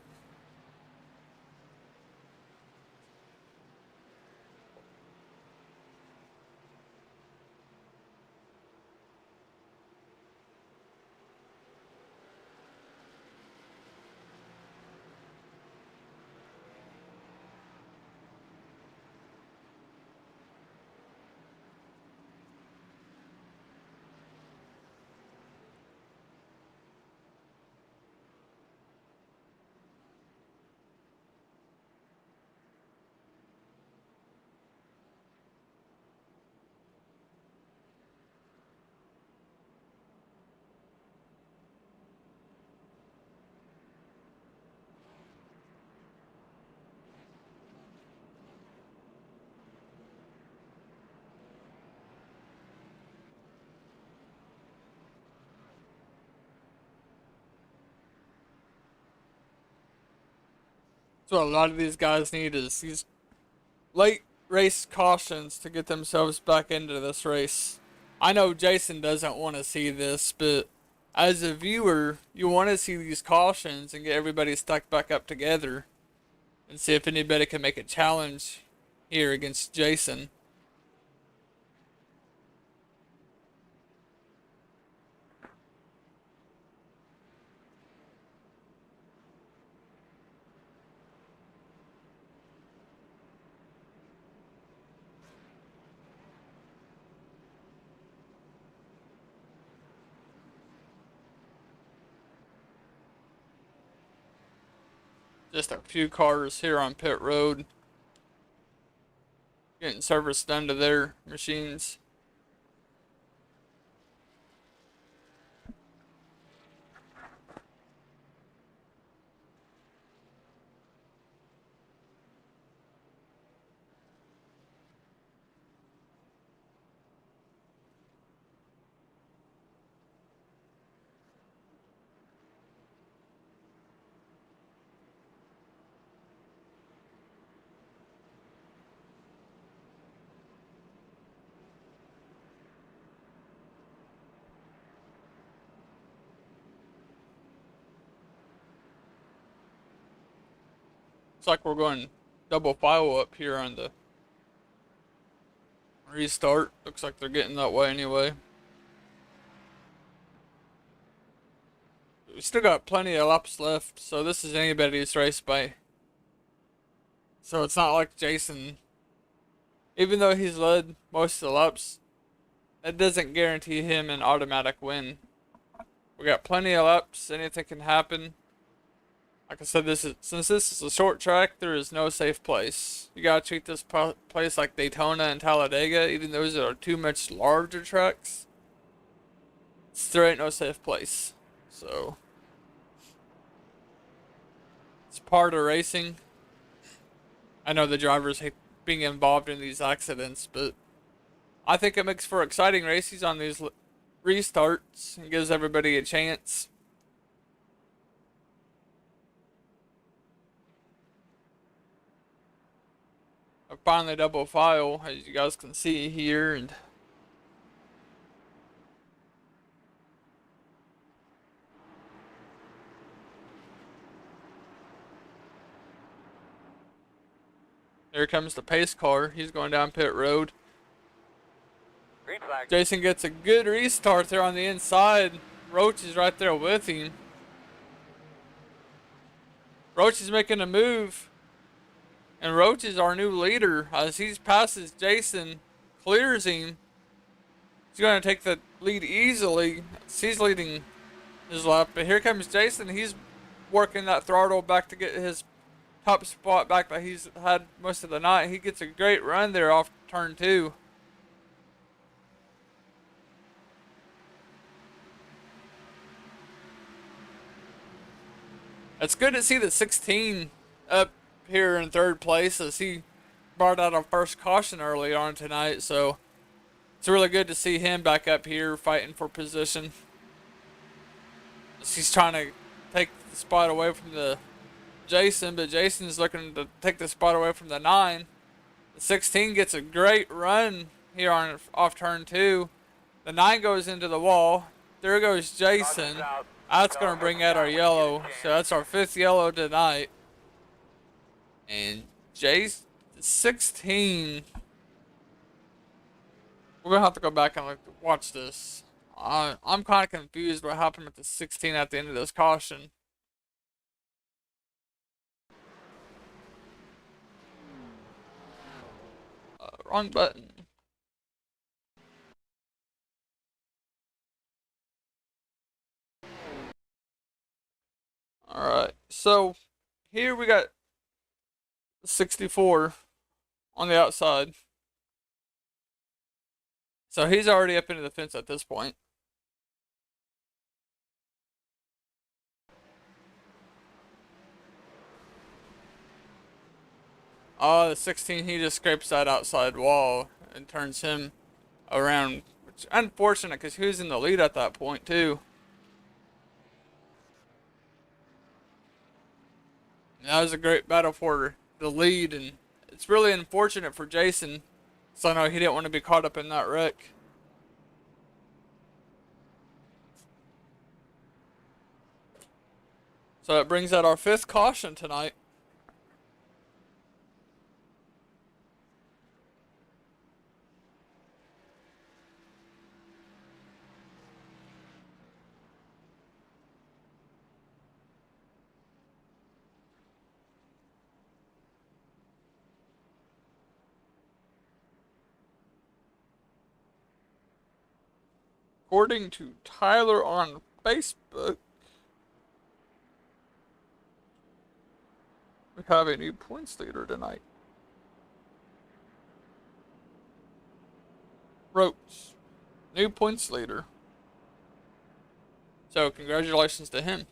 So a lot of these guys need is these late race cautions to get themselves back into this race. I know Jason doesn't want to see this, but as a viewer, you want to see these cautions and get everybody stuck back up together and see if anybody can make a challenge here against Jason. Just a few cars here on pit road getting service done to their machines. Looks like we're going double file up here on the restart. Looks like they're getting that way anyway. We still got plenty of laps left, so this is anybody's race by. So it's not like Jason, even though he's led most of the laps, that doesn't guarantee him an automatic win. We got plenty of laps, anything can happen. Like I said, since this is a short track, there is no safe place. You gotta treat this place like Daytona and Talladega, even though those are two much larger tracks. There ain't no safe place. So it's part of racing. I know the drivers hate being involved in these accidents, but I think it makes for exciting races on these restarts and gives everybody a chance. I finally double file, as you guys can see here, and here comes the pace car. He's going down pit road. Green flag. Jason gets a good restart there on the inside. Roach is right there with him. Roach is making a move. And Roach is our new leader. As he passes Jason, clears him. He's going to take the lead easily. He's leading his lap. But here comes Jason. He's working that throttle back to get his top spot back that he's had most of the night. He gets a great run there off turn 2. It's good to see the 16 up here in third place as he brought out our first caution early on tonight. So it's really good to see him back up here fighting for position. He's trying to take the spot away from the Jason, but Jason's looking to take the spot away from the 9. The 16 gets a great run here on off turn 2. The 9 goes into the wall. There goes Jason. That's going to bring out our yellow. So that's our 5th yellow tonight. And Jason 16. We're going to have to go back and watch this. I'm kind of confused what happened with the 16 at the end of this caution. Wrong button. Alright, so here we got 64 on the outside. So he's already up into the fence at this point. The 16, he just scrapes that outside wall and turns him around. Which is unfortunate because he was in the lead at that point too. And that was a great battle for the lead, and it's really unfortunate for Jason. So I know he didn't want to be caught up in that wreck. So it brings out our 5th caution tonight. According to Tyler on Facebook, we have a new points leader tonight. Roach, new points leader. So congratulations to him.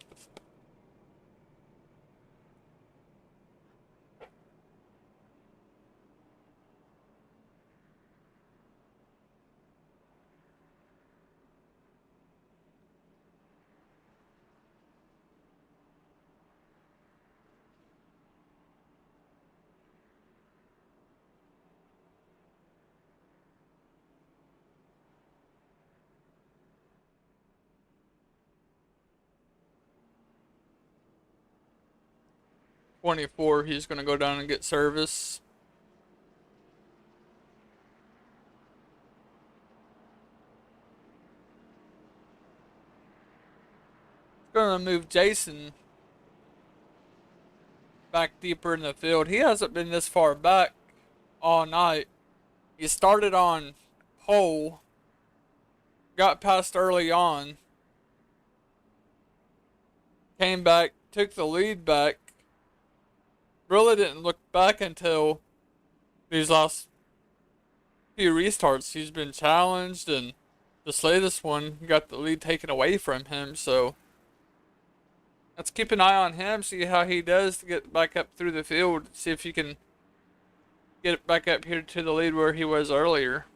24, he's going to go down and get service. Going to move Jason back deeper in the field. He hasn't been this far back all night. He started on pole, got past early on, came back, took the lead back, really didn't look back until these last few restarts. He's been challenged, and this latest one got the lead taken away from him, so let's keep an eye on him, see how he does to get back up through the field, see if he can get it back up here to the lead where he was earlier.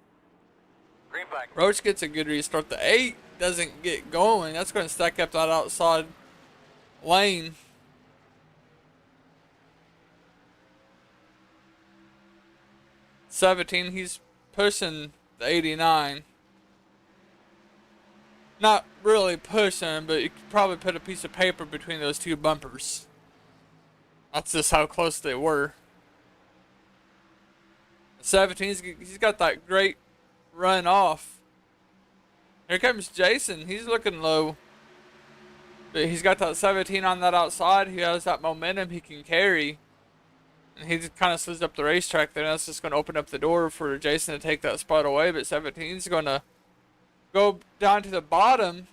Green flag. Roach gets a good restart. The 8 doesn't get going. That's going to stack up that outside lane. '17, he's pushing the 89. Not really pushing, but you could probably put a piece of paper between those two bumpers. That's just how close they were. 17, he's got that great run off. Here comes Jason. He's looking low. But he's got that 17 on that outside. He has that momentum he can carry. And he just kind of slides up the racetrack there. That's just going to open up the door for Jason to take that spot away. But 17's going to go down to the bottom.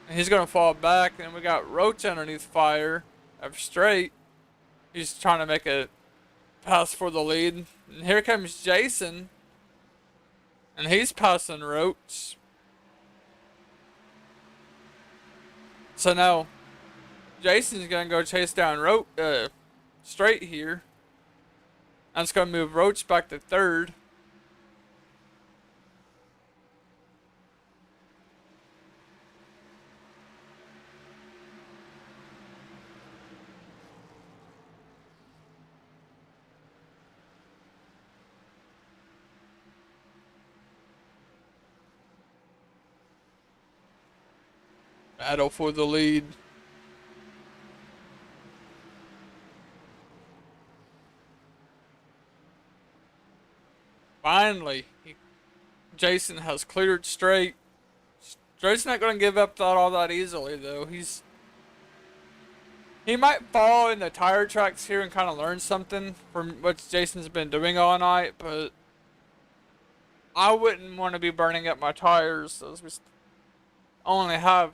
And he's going to fall back. And we got Roach underneath fire of straight. He's trying to make a pass for the lead. And here comes Jason. And he's passing Roach. So now Jason's going to go chase down straight here. That's going to move Roach back to third. Battle for the lead. Finally, Jason has cleared straight. Straight's not going to give up all that easily, though. He might fall in the tire tracks here and kind of learn something from what Jason's been doing all night, but I wouldn't want to be burning up my tires as we only have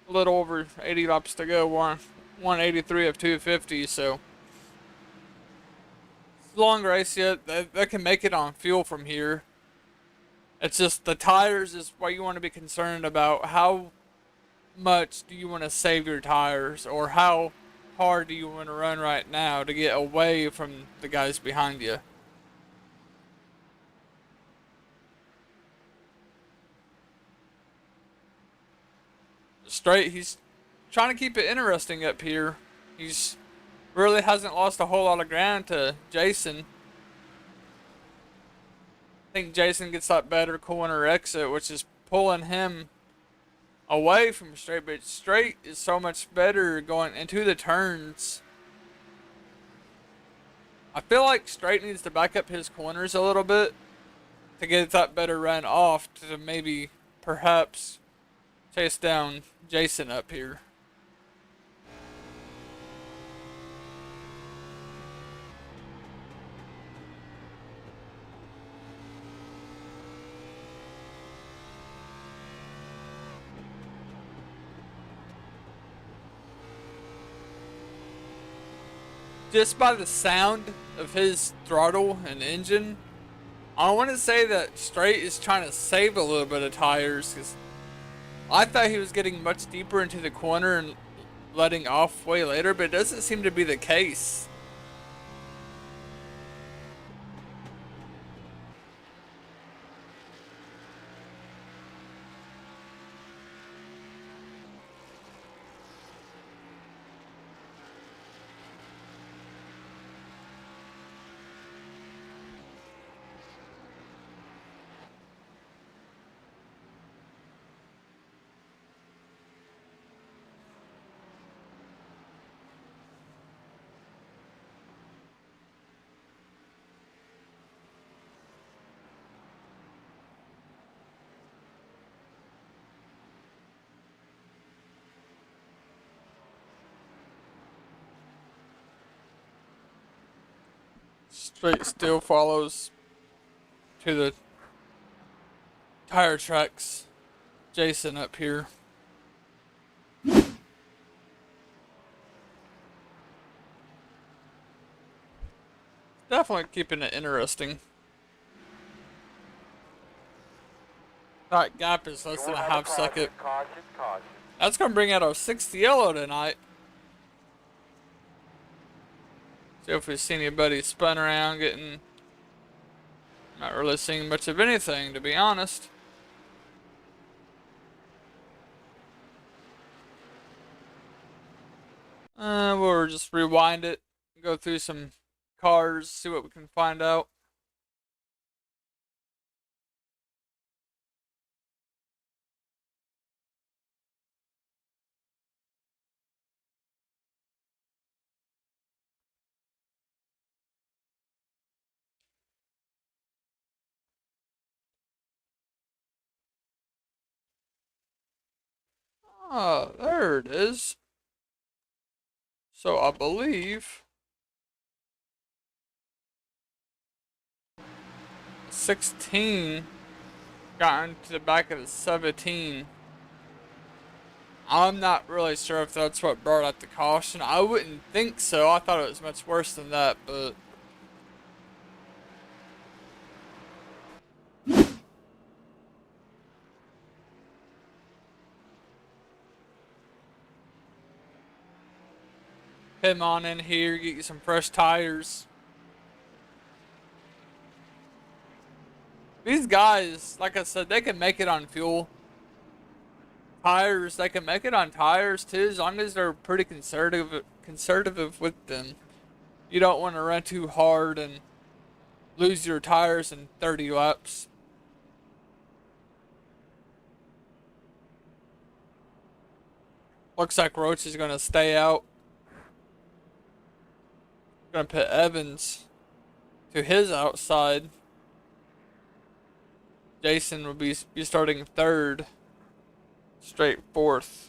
a little over 80 laps to go. 183 of 250, so it's a long race yet. They can make it on fuel from here. It's just the tires is what you want to be concerned about. How much do you want to save your tires, or how hard do you want to run right now to get away from the guys behind you? Straight, he's trying to keep it interesting up here. He's really hasn't lost a whole lot of ground to Jason. I think Jason gets that better corner exit, which is pulling him away from straight, but straight is so much better going into the turns. I feel like straight needs to back up his corners a little bit to get that better run off to maybe perhaps chase down Jason up here. Just by the sound of his throttle and engine, I want to say that Straight is trying to save a little bit of tires, because I thought he was getting much deeper into the corner and letting off way later, but it doesn't seem to be the case. Straight still follows to the tire tracks. Jason up here. Definitely keeping it interesting. Alright, gap is less than a half second. Caution, caution. That's gonna bring out our 6th yellow tonight. See if we see anybody spun around getting. Not really seeing much of anything, to be honest. We'll just rewind it, go through some cars, see what we can find out. Ah, there it is. So I believe 16 got into the back of the 17. I'm not really sure if that's what brought out the caution. I wouldn't think so. I thought it was much worse than that, but come on in here, get you some fresh tires. These guys, like I said, they can make it on fuel. Tires, they can make it on tires too, as long as they're pretty conservative with them. You don't want to run too hard and lose your tires in 30 laps. Looks like Roach is going to stay out. Going to put Evans to his outside. Jason will be starting 3rd, straight 4th.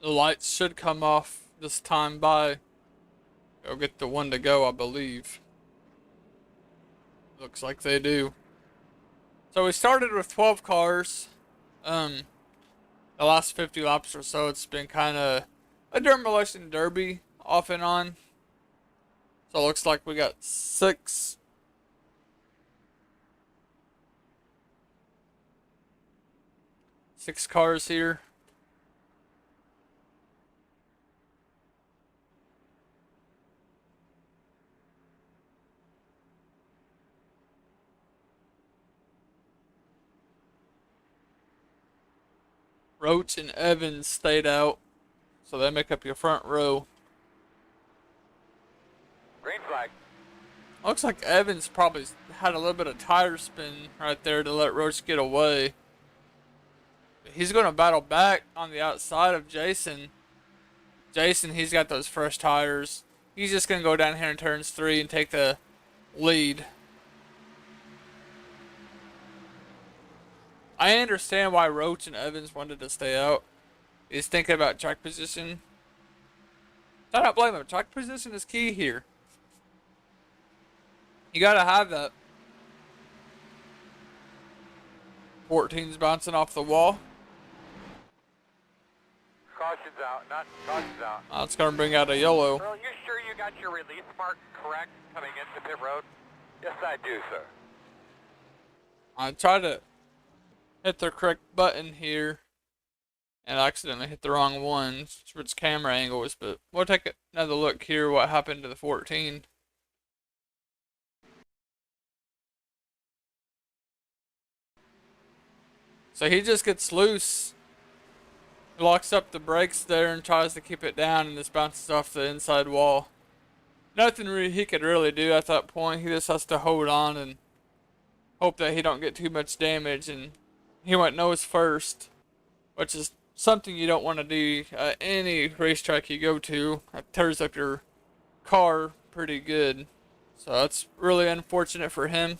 The lights should come off this time by. Go get the one to go, I believe. Looks like they do. So we started with 12 cars. The last 50 laps or so, it's been kind of a demolition derby off and on. So it looks like we got 6 cars here. Roach and Evans stayed out, so they make up your front row. Green flag. Looks like Evans probably had a little bit of tire spin right there to let Roach get away. He's going to battle back on the outside of Jason. Jason, he's got those fresh tires. He's just going to go down here in turns 3 and take the lead. I understand why Roach and Evans wanted to stay out. He's thinking about track position. I don't blame him. Track position is key here. You gotta have that. 14's bouncing off the wall. Caution's out. Not caution's out. That's gonna bring out a yellow. Earl, you sure you got your release mark correct coming into pit road? Yes, I do, sir. I tried to hit the correct button here and I accidentally hit the wrong one. Switch camera angles, but we'll take another look here what happened to the 14. So he just gets loose. He locks up the brakes there and tries to keep it down and just bounces off the inside wall. Nothing he could really do at that point. He just has to hold on and hope that he don't get too much damage. And he went nose first, which is something you don't want to do at any racetrack you go to. It tears up your car pretty good. So that's really unfortunate for him.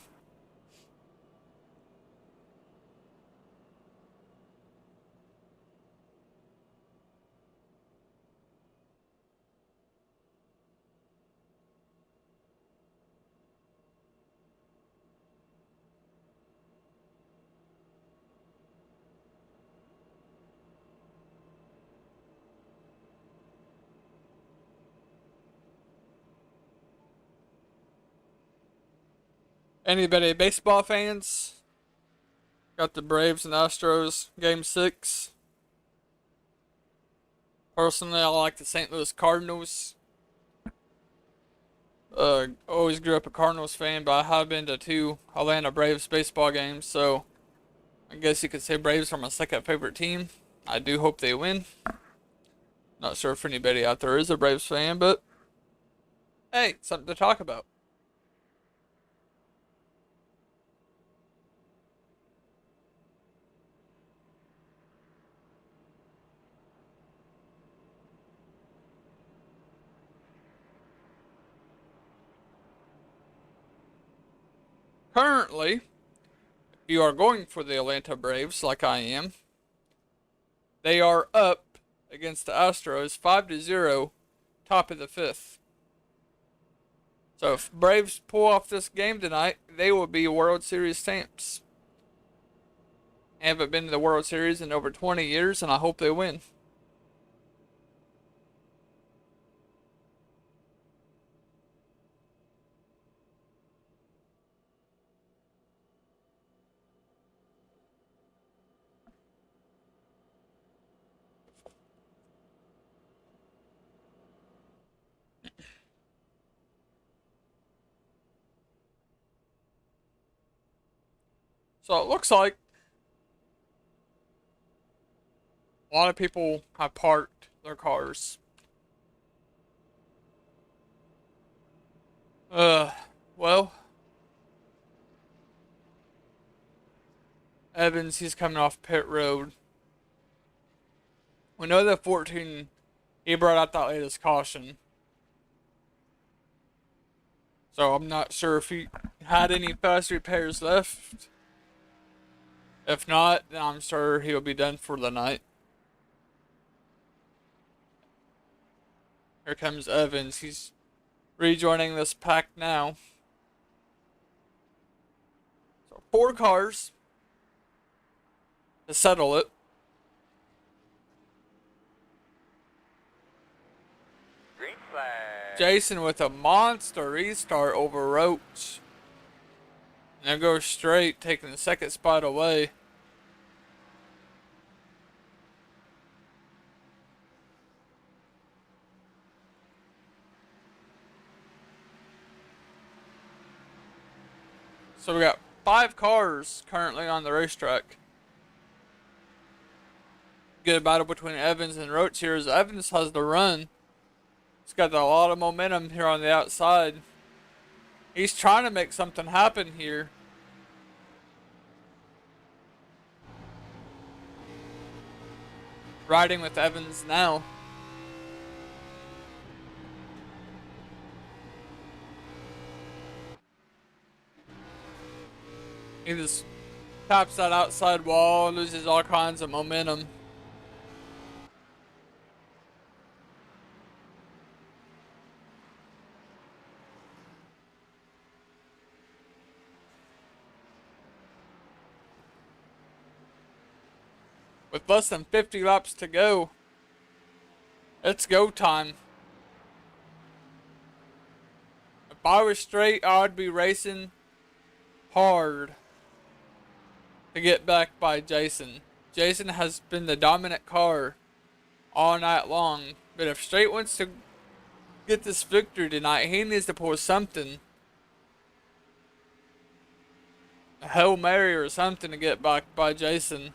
Anybody baseball fans? Got the Braves and Astros game 6. Personally, I like the St. Louis Cardinals. Always grew up a Cardinals fan, but I have been to 2 Atlanta Braves baseball games, so I guess you could say Braves are my second favorite team. I do hope they win. Not sure if anybody out there is a Braves fan, but hey, something to talk about. Currently, if you are going for the Atlanta Braves like I am, they are up against the Astros 5-0, top of the 5th. So if Braves pull off this game tonight, they will be World Series champs. Haven't been to the World Series in over 20 years, and I hope they win. So it looks like a lot of people have parked their cars. Well, Evans, he's coming off pit road. We know that 14, he brought out that latest caution. So I'm not sure if he had any fast repairs left. If not, then I'm sure he'll be done for the night. Here comes Evans. He's rejoining this pack now. So 4 cars to settle it. Green flag. Jason with a monster restart over Roach. Now goes straight, taking the second spot away. So we got 5 cars currently on the racetrack. Good battle between Evans and Roach here as Evans has the run. He's got a lot of momentum here on the outside. He's trying to make something happen here. Riding with Evans now. He just taps that outside wall, loses all kinds of momentum. With less than 50 laps to go, it's go time. If I was straight, I would be racing hard. to get back by Jason. Jason has been the dominant car all night long, but if Straight wants to get this victory tonight, he needs to pull something. A Hail Mary or something to get back by Jason.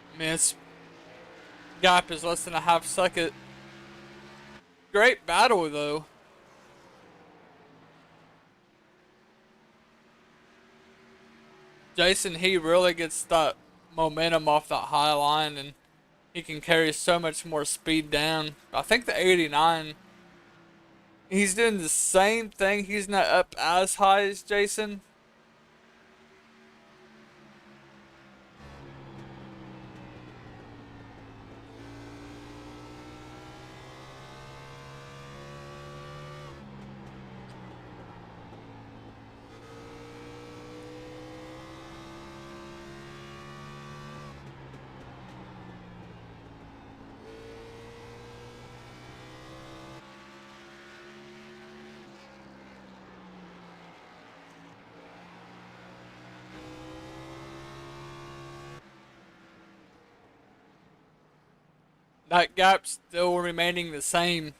I mean, its gap is less than a half second. Great battle, though. Jason, he really gets that momentum off that high line, and he can carry so much more speed down. I think the 89, he's doing the same thing. He's not up as high as Jason. That gap's still remaining the same.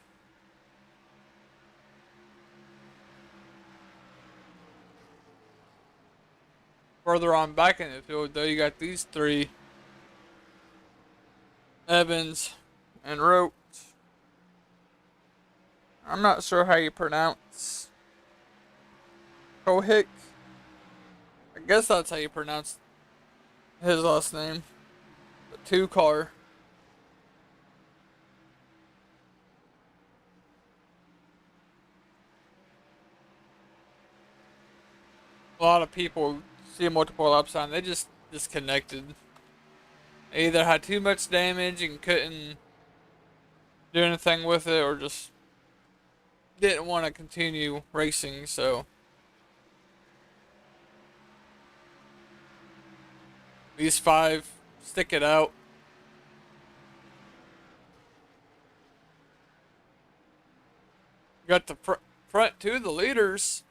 Further on back in the field, though, you got these three. Evans and Rote. I'm not sure how you pronounce Kohik. I guess that's how you pronounce his last name. The 2 car. A lot of people see multiple laps sign, they just disconnected. They either had too much damage and couldn't do anything with it, or just didn't want to continue racing. So these 5 stick it out. Got the front 2, the leaders.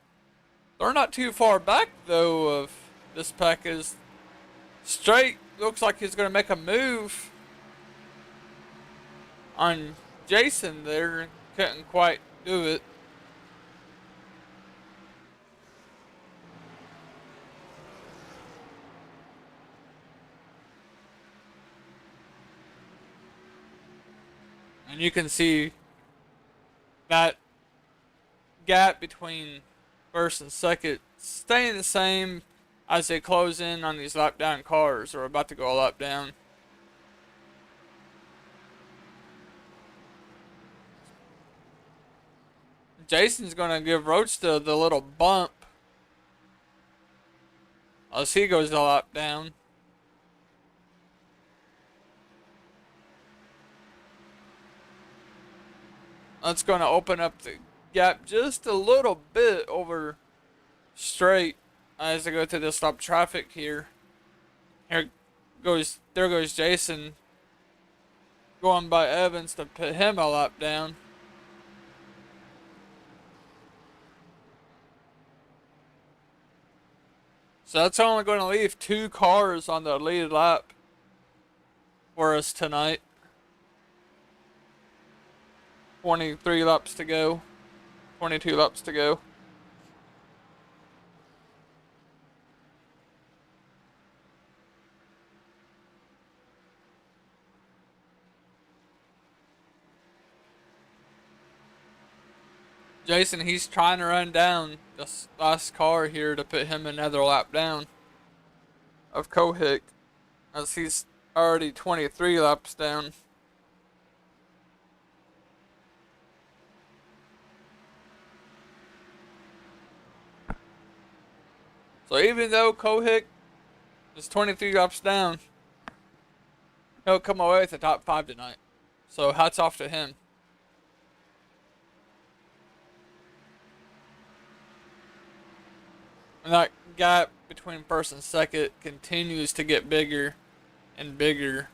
They're not too far back, though, of this package. Straight looks like he's going to make a move on Jason there. Couldn't quite do it. And you can see that gap between first and second staying the same as they close in on these lap down cars, or about to go a lap down. Jason's gonna give Roadster the little bump as he goes a lap down. That's gonna open up the gap just a little bit over Straight as they go through this stop traffic here. There goes Jason going by Evans to put him a lap down. So that's only going to leave 2 cars on the lead lap for us tonight. 23 laps to go. 22 laps to go. Jason, he's trying to run down this last car here to put him another lap down of Kohik, as he's already 23 laps down. So even though Kohik is 23 laps down, he'll come away with the top 5 tonight. So hats off to him. And that gap between first and second continues to get bigger and bigger.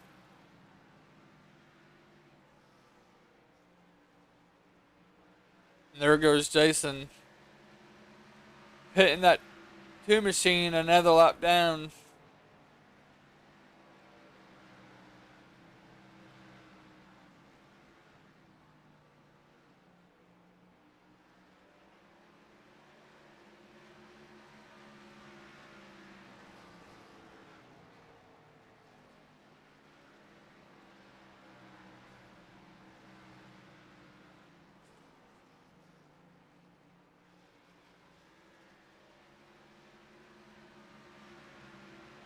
And there goes Jason hitting that two machine another lap down.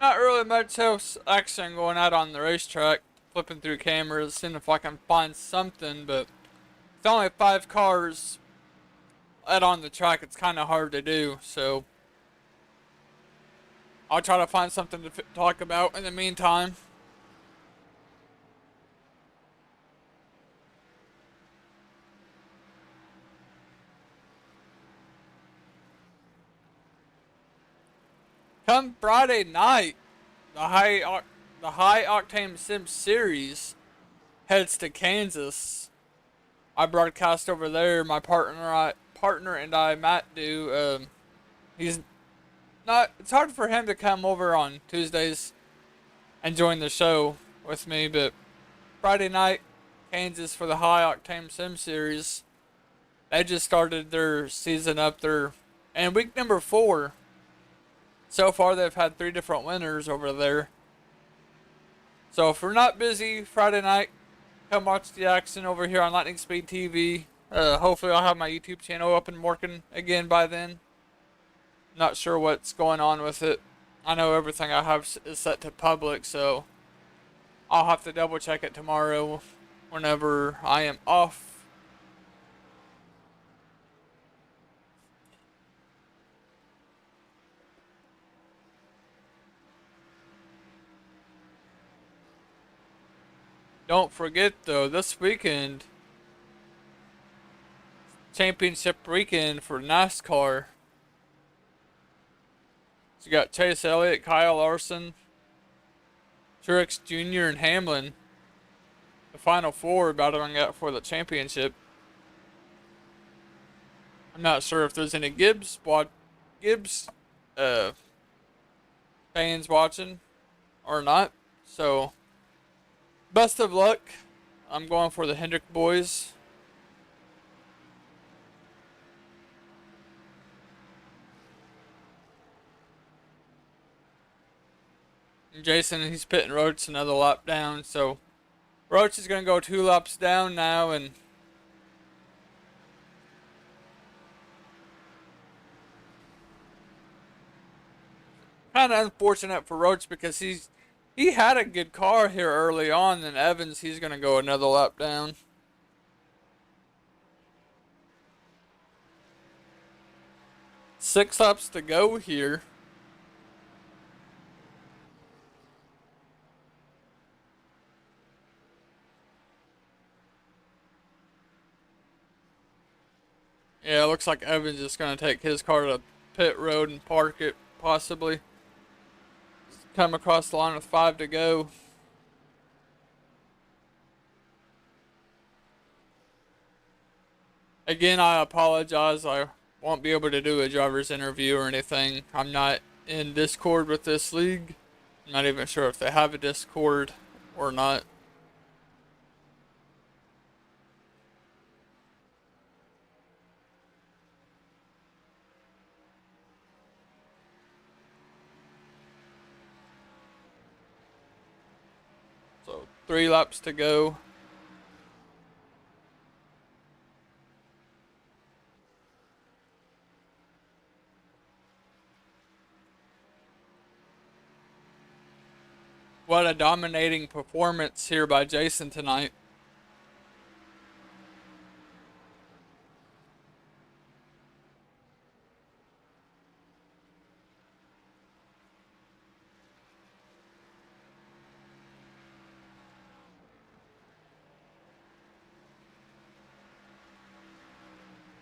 Not really much else action going out on the racetrack. Flipping through cameras, seeing if I can find something, but with only 5 cars out on the track, it's kind of hard to do. So I'll try to find something to talk about in the meantime. Come Friday night, the high octane sim series heads to Kansas. I broadcast over there. My partner and I, Matt, do. He's not. It's hard for him to come over on Tuesdays and join the show with me, but Friday night, Kansas for the high octane sim series. They just started their season up there, and week number 4. So far, they've had 3 different winners over there. So if we're not busy Friday night, come watch the action over here on Lightning Speed TV. Hopefully I'll have my YouTube channel up and working again by then. Not sure what's going on with it. I know everything I have is set to public, so I'll have to double check it tomorrow whenever I am off. Don't forget though, this weekend, championship weekend for NOSSCAR. So you got Chase Elliott, Kyle Larson, Truex Jr., and Hamlin. The final 4 battling out for the championship. I'm not sure if there's any Gibbs fans watching or not. So best of luck. I'm going for the Hendrick boys. And Jason, he's pitting Roach another lap down. So Roach is going to go 2 laps down now, and kind of unfortunate for Roach because he had a good car here early on. And Evans, he's going to go another lap down. Six laps to go here. Yeah, it looks like Evans is going to take his car to pit road and park it, possibly. Come across the line with 5 to go. Again, I apologize. I won't be able to do a driver's interview or anything. I'm not in Discord with this league. I'm not even sure if they have a Discord or not. So 3 laps to go. What a dominating performance here by Jason tonight.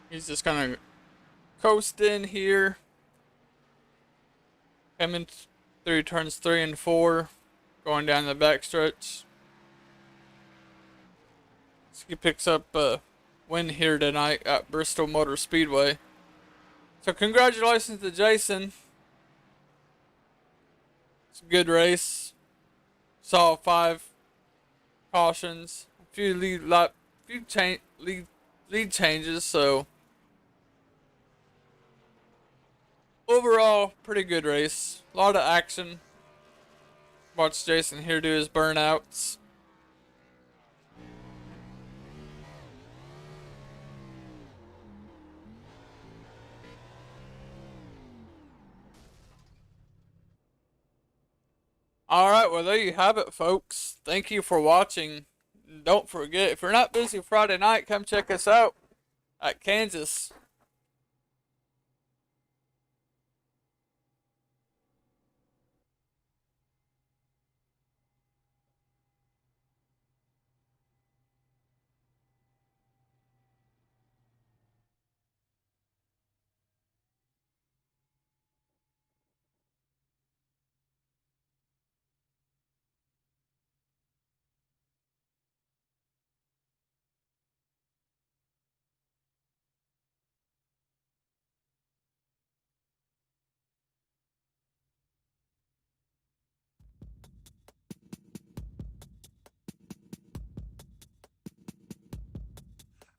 He's just gonna coast in here. Coming through turns 3 and 4. going down the back stretch. He picks up a win here tonight at Bristol Motor Speedway. So congratulations to Jason. It's a good race. Saw 5 cautions, a few lead changes. So overall, pretty good race. A lot of action. Watch Jason here do his burnouts. Alright, well there you have it, folks. Thank you for watching. Don't forget, if you're not busy Friday night, come check us out at Kansas.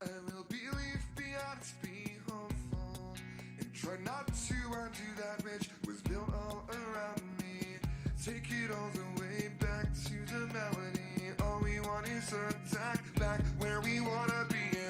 I will believe beyond being hopeful and try not to undo that which was built all around me. Take it all the way back to the melody. All we want is attack back where we wanna be.